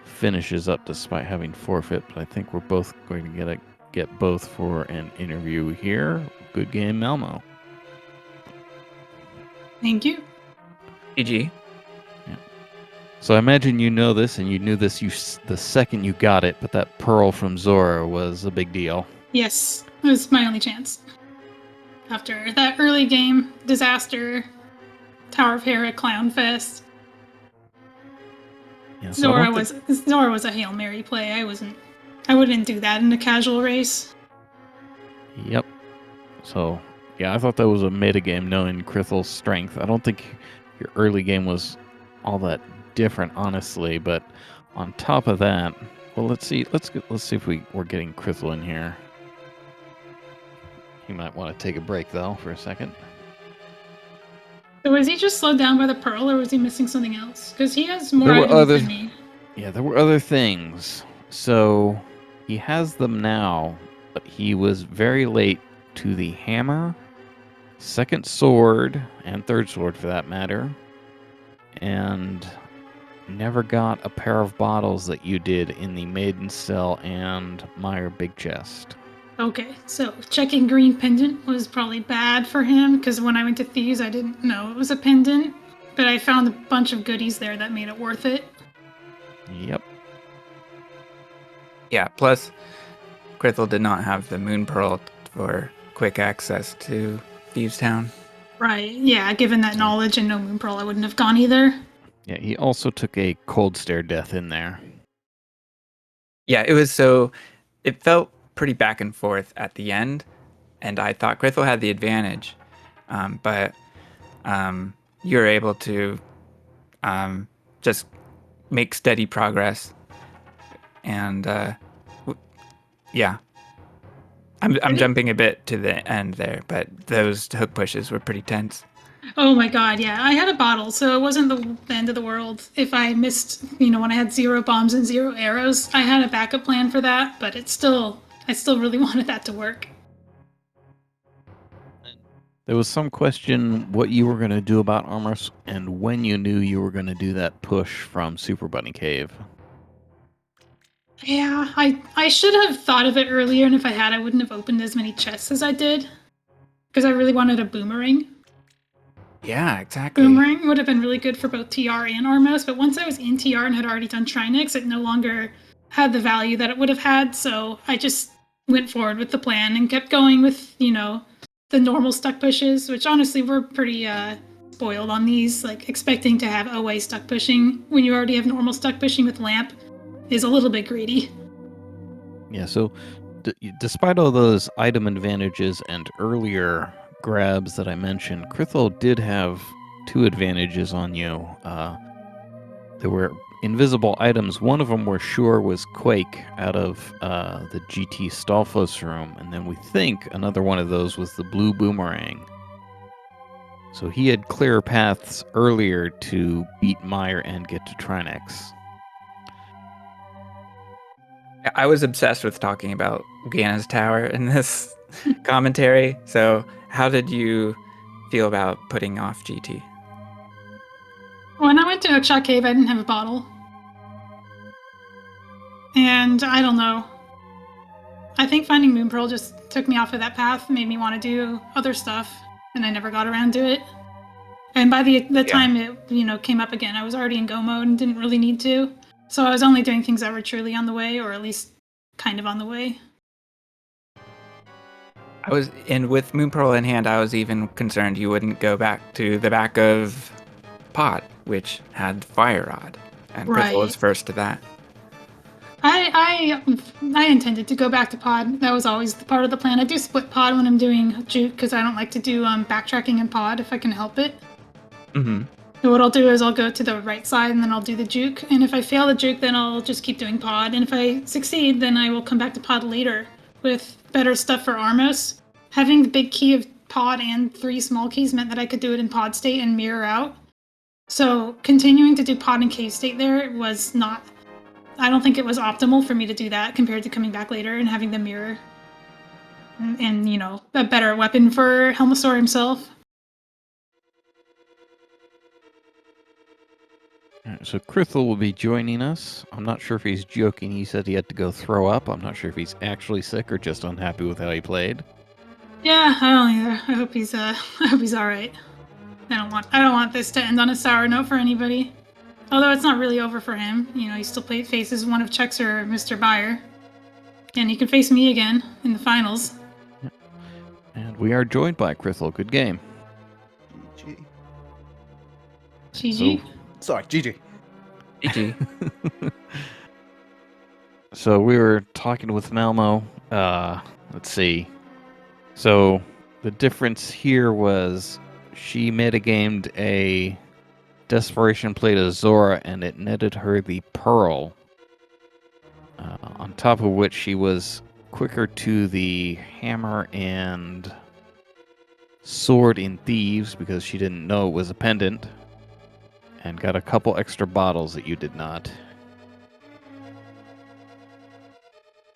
finishes up despite having forfeit, but I think we're both going to get both for an interview here. Good game, Malmo. Thank you. GG. Yeah. So I imagine you know this, and you knew this the second you got it, but that pearl from Zora was a big deal. Yes, it was my only chance. After that early game disaster, Tower of Hera Clown Fest, Yeah, so Zora was a Hail Mary play. I wouldn't do that in a casual race. Yep. So, yeah, I thought that was a meta game knowing Krithel's strength. I don't think your early game was all that different, honestly, but on top of that, well, let's see if we're getting Krithel in here. He might want to take a break, though, for a second. So was he just slowed down by the pearl, or was he missing something else? Because he has more items than me. Yeah, there were other things. So he has them now, but he was very late to the hammer, second sword, and third sword for that matter, and never got a pair of bottles that you did in the Maiden Cell and Meyer Big Chest. Okay, so checking green pendant was probably bad for him, because when I went to Thieves, I didn't know it was a pendant. but I found a bunch of goodies there that made it worth it. Yep. Yeah, plus Krithel did not have the Moon Pearl for quick access to Thieves Town. Right. Yeah, given that knowledge and no Moon Pearl, I wouldn't have gone either. Yeah, he also took a cold stare death in there. Yeah, it felt pretty back and forth at the end, and I thought Krithel had the advantage, but you were able to just make steady progress, and yeah. I'm jumping a bit to the end there, but those hook pushes were pretty tense. Oh my god, yeah. I had a bottle, so it wasn't the end of the world. If I missed, when I had 0 bombs and 0 arrows, I had a backup plan for that, but I still really wanted that to work. There was some question what you were going to do about armors and when you knew you were going to do that push from Super Bunny Cave. Yeah, I should have thought of it earlier, and if I had, I wouldn't have opened as many chests as I did. Because I really wanted a boomerang. Yeah, exactly. Boomerang would have been really good for both TR and Armos, but once I was in TR and had already done Trinix, it no longer had the value that it would have had, so I just went forward with the plan and kept going with, the normal stuck pushes, which honestly we're pretty spoiled on these, like expecting to have OA stuck pushing when you already have normal stuck pushing with Lamp is a little bit greedy. Yeah, so despite all those item advantages and earlier grabs that I mentioned, Krithel did have 2 advantages on you. There were invisible items. One of them we're sure was Quake out of the GT Stalfos room, and then we think another one of those was the blue boomerang. So he had clearer paths earlier to beat Meyer and get to Trinix. I was obsessed with talking about Gana's Tower in this commentary. So how did you feel about putting off GT? When I went to Oakshot Cave, I didn't have a bottle. And I don't know. I think finding Moon Pearl just took me off of that path, made me want to do other stuff, and I never got around to it. And by the time it, came up again, I was already in go mode and didn't really need to. So I was only doing things that were truly on the way, or at least kind of on the way. And with Moon Pearl in hand, I was even concerned you wouldn't go back to the back of Pod, which had Fire Rod, and Right. Krithel was first to that. I intended to go back to Pod. That was always the part of the plan. I do split Pod when I'm doing Juke because I don't like to do backtracking in Pod if I can help it. Mm-hmm. So what I'll do is I'll go to the right side and then I'll do the Juke. And if I fail the Juke, then I'll just keep doing Pod. And if I succeed, then I will come back to Pod later with better stuff for Armos. Having the big key of Pod and 3 small keys meant that I could do it in Pod state and mirror out. So continuing to do Pod and cave state there was not... I don't think it was optimal for me to do that compared to coming back later and having the mirror. And a better weapon for Helmasaur himself. So Krithel will be joining us. I'm not sure if he's joking. He said he had to go throw up. I'm not sure if he's actually sick or just unhappy with how he played. Yeah, I don't either. I hope he's all right. I don't want this to end on a sour note for anybody. Although it's not really over for him. He still faces one of Chucks or Mr. Byer. And he can face me again in the finals. Yep. And we are joined by Krithel. Good game. GG. GG. Sorry, GG. GG. So we were talking with Malmo. Let's see. So the difference here was she metagamed a Desperation Plate of Zora, and it netted her the Pearl. On top of which she was quicker to the hammer and sword in Thieves because she didn't know it was a pendant, and got a couple extra bottles that you did not.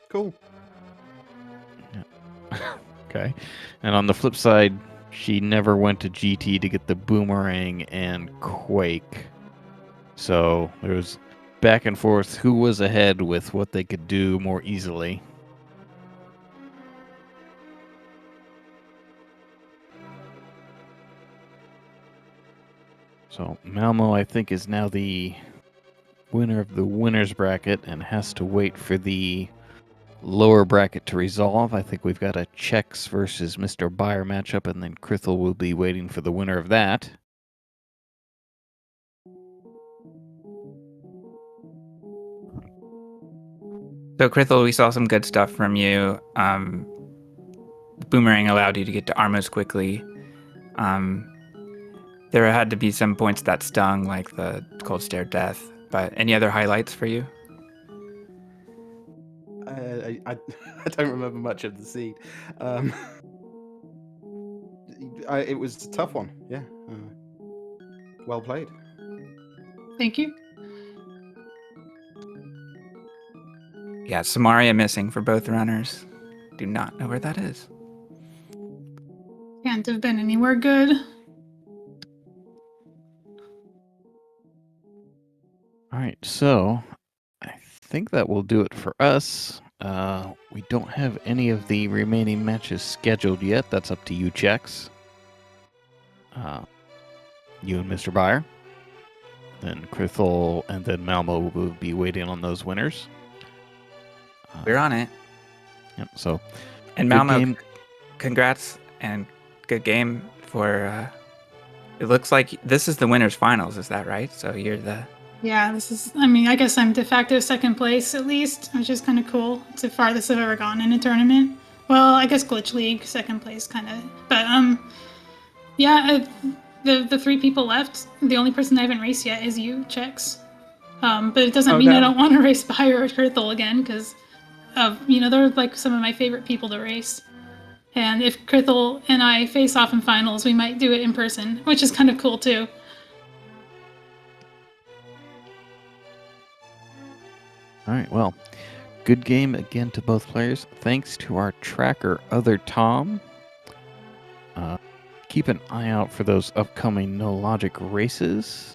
Cool. Okay. And on the flip side, she never went to GT to get the Boomerang and Quake. So there was back and forth who was ahead with what they could do more easily. So Malmo, I think, is now the winner of the winner's bracket and has to wait for the lower bracket to resolve. I think we've got a Checks versus Mr. Buyer matchup, and then Krithel will be waiting for the winner of that. So, Krithel, we saw some good stuff from you. The boomerang allowed you to get to Armos quickly. There had to be some points that stung, like the cold stare death. But any other highlights for you? I don't remember much of the seed. It was a tough one. Yeah. Well played. Thank you. Yeah, Samaria missing for both runners. Do not know where that is. Can't have been anywhere good. All right, so I think that will do it for us. We don't have any of the remaining matches scheduled yet. That's up to you, Checks. You and Mr. Buyer. Then Krithel and then Malmo will be waiting on those winners. We're on it. Yep, so And good Malmo, game. congrats and good game for. It looks like this is the winners' finals. Is that right? So you're the. Yeah, this is, I mean, I guess I'm de facto second place at least, which is kind of cool. It's the farthest I've ever gone in a tournament. Well, I guess Glitch League, second place, kind of. But, yeah, the three people left, the only person I haven't raced yet is you, Checks. But it doesn't mean I don't want to race Buyer or Krithel again, because, they're like some of my favorite people to race. And if Krithel and I face off in finals, we might do it in person, which is kind of cool too. All right, well, good game again to both players. Thanks to our tracker, Other Tom. Keep an eye out for those upcoming No Logic races.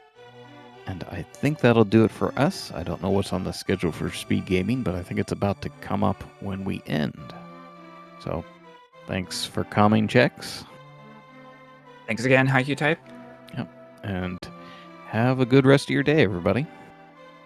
And I think that'll do it for us. I don't know what's on the schedule for Speed Gaming, but I think it's about to come up when we end. So, thanks for coming, Checks. Thanks again, HiQ Type. Yep. And have a good rest of your day, everybody.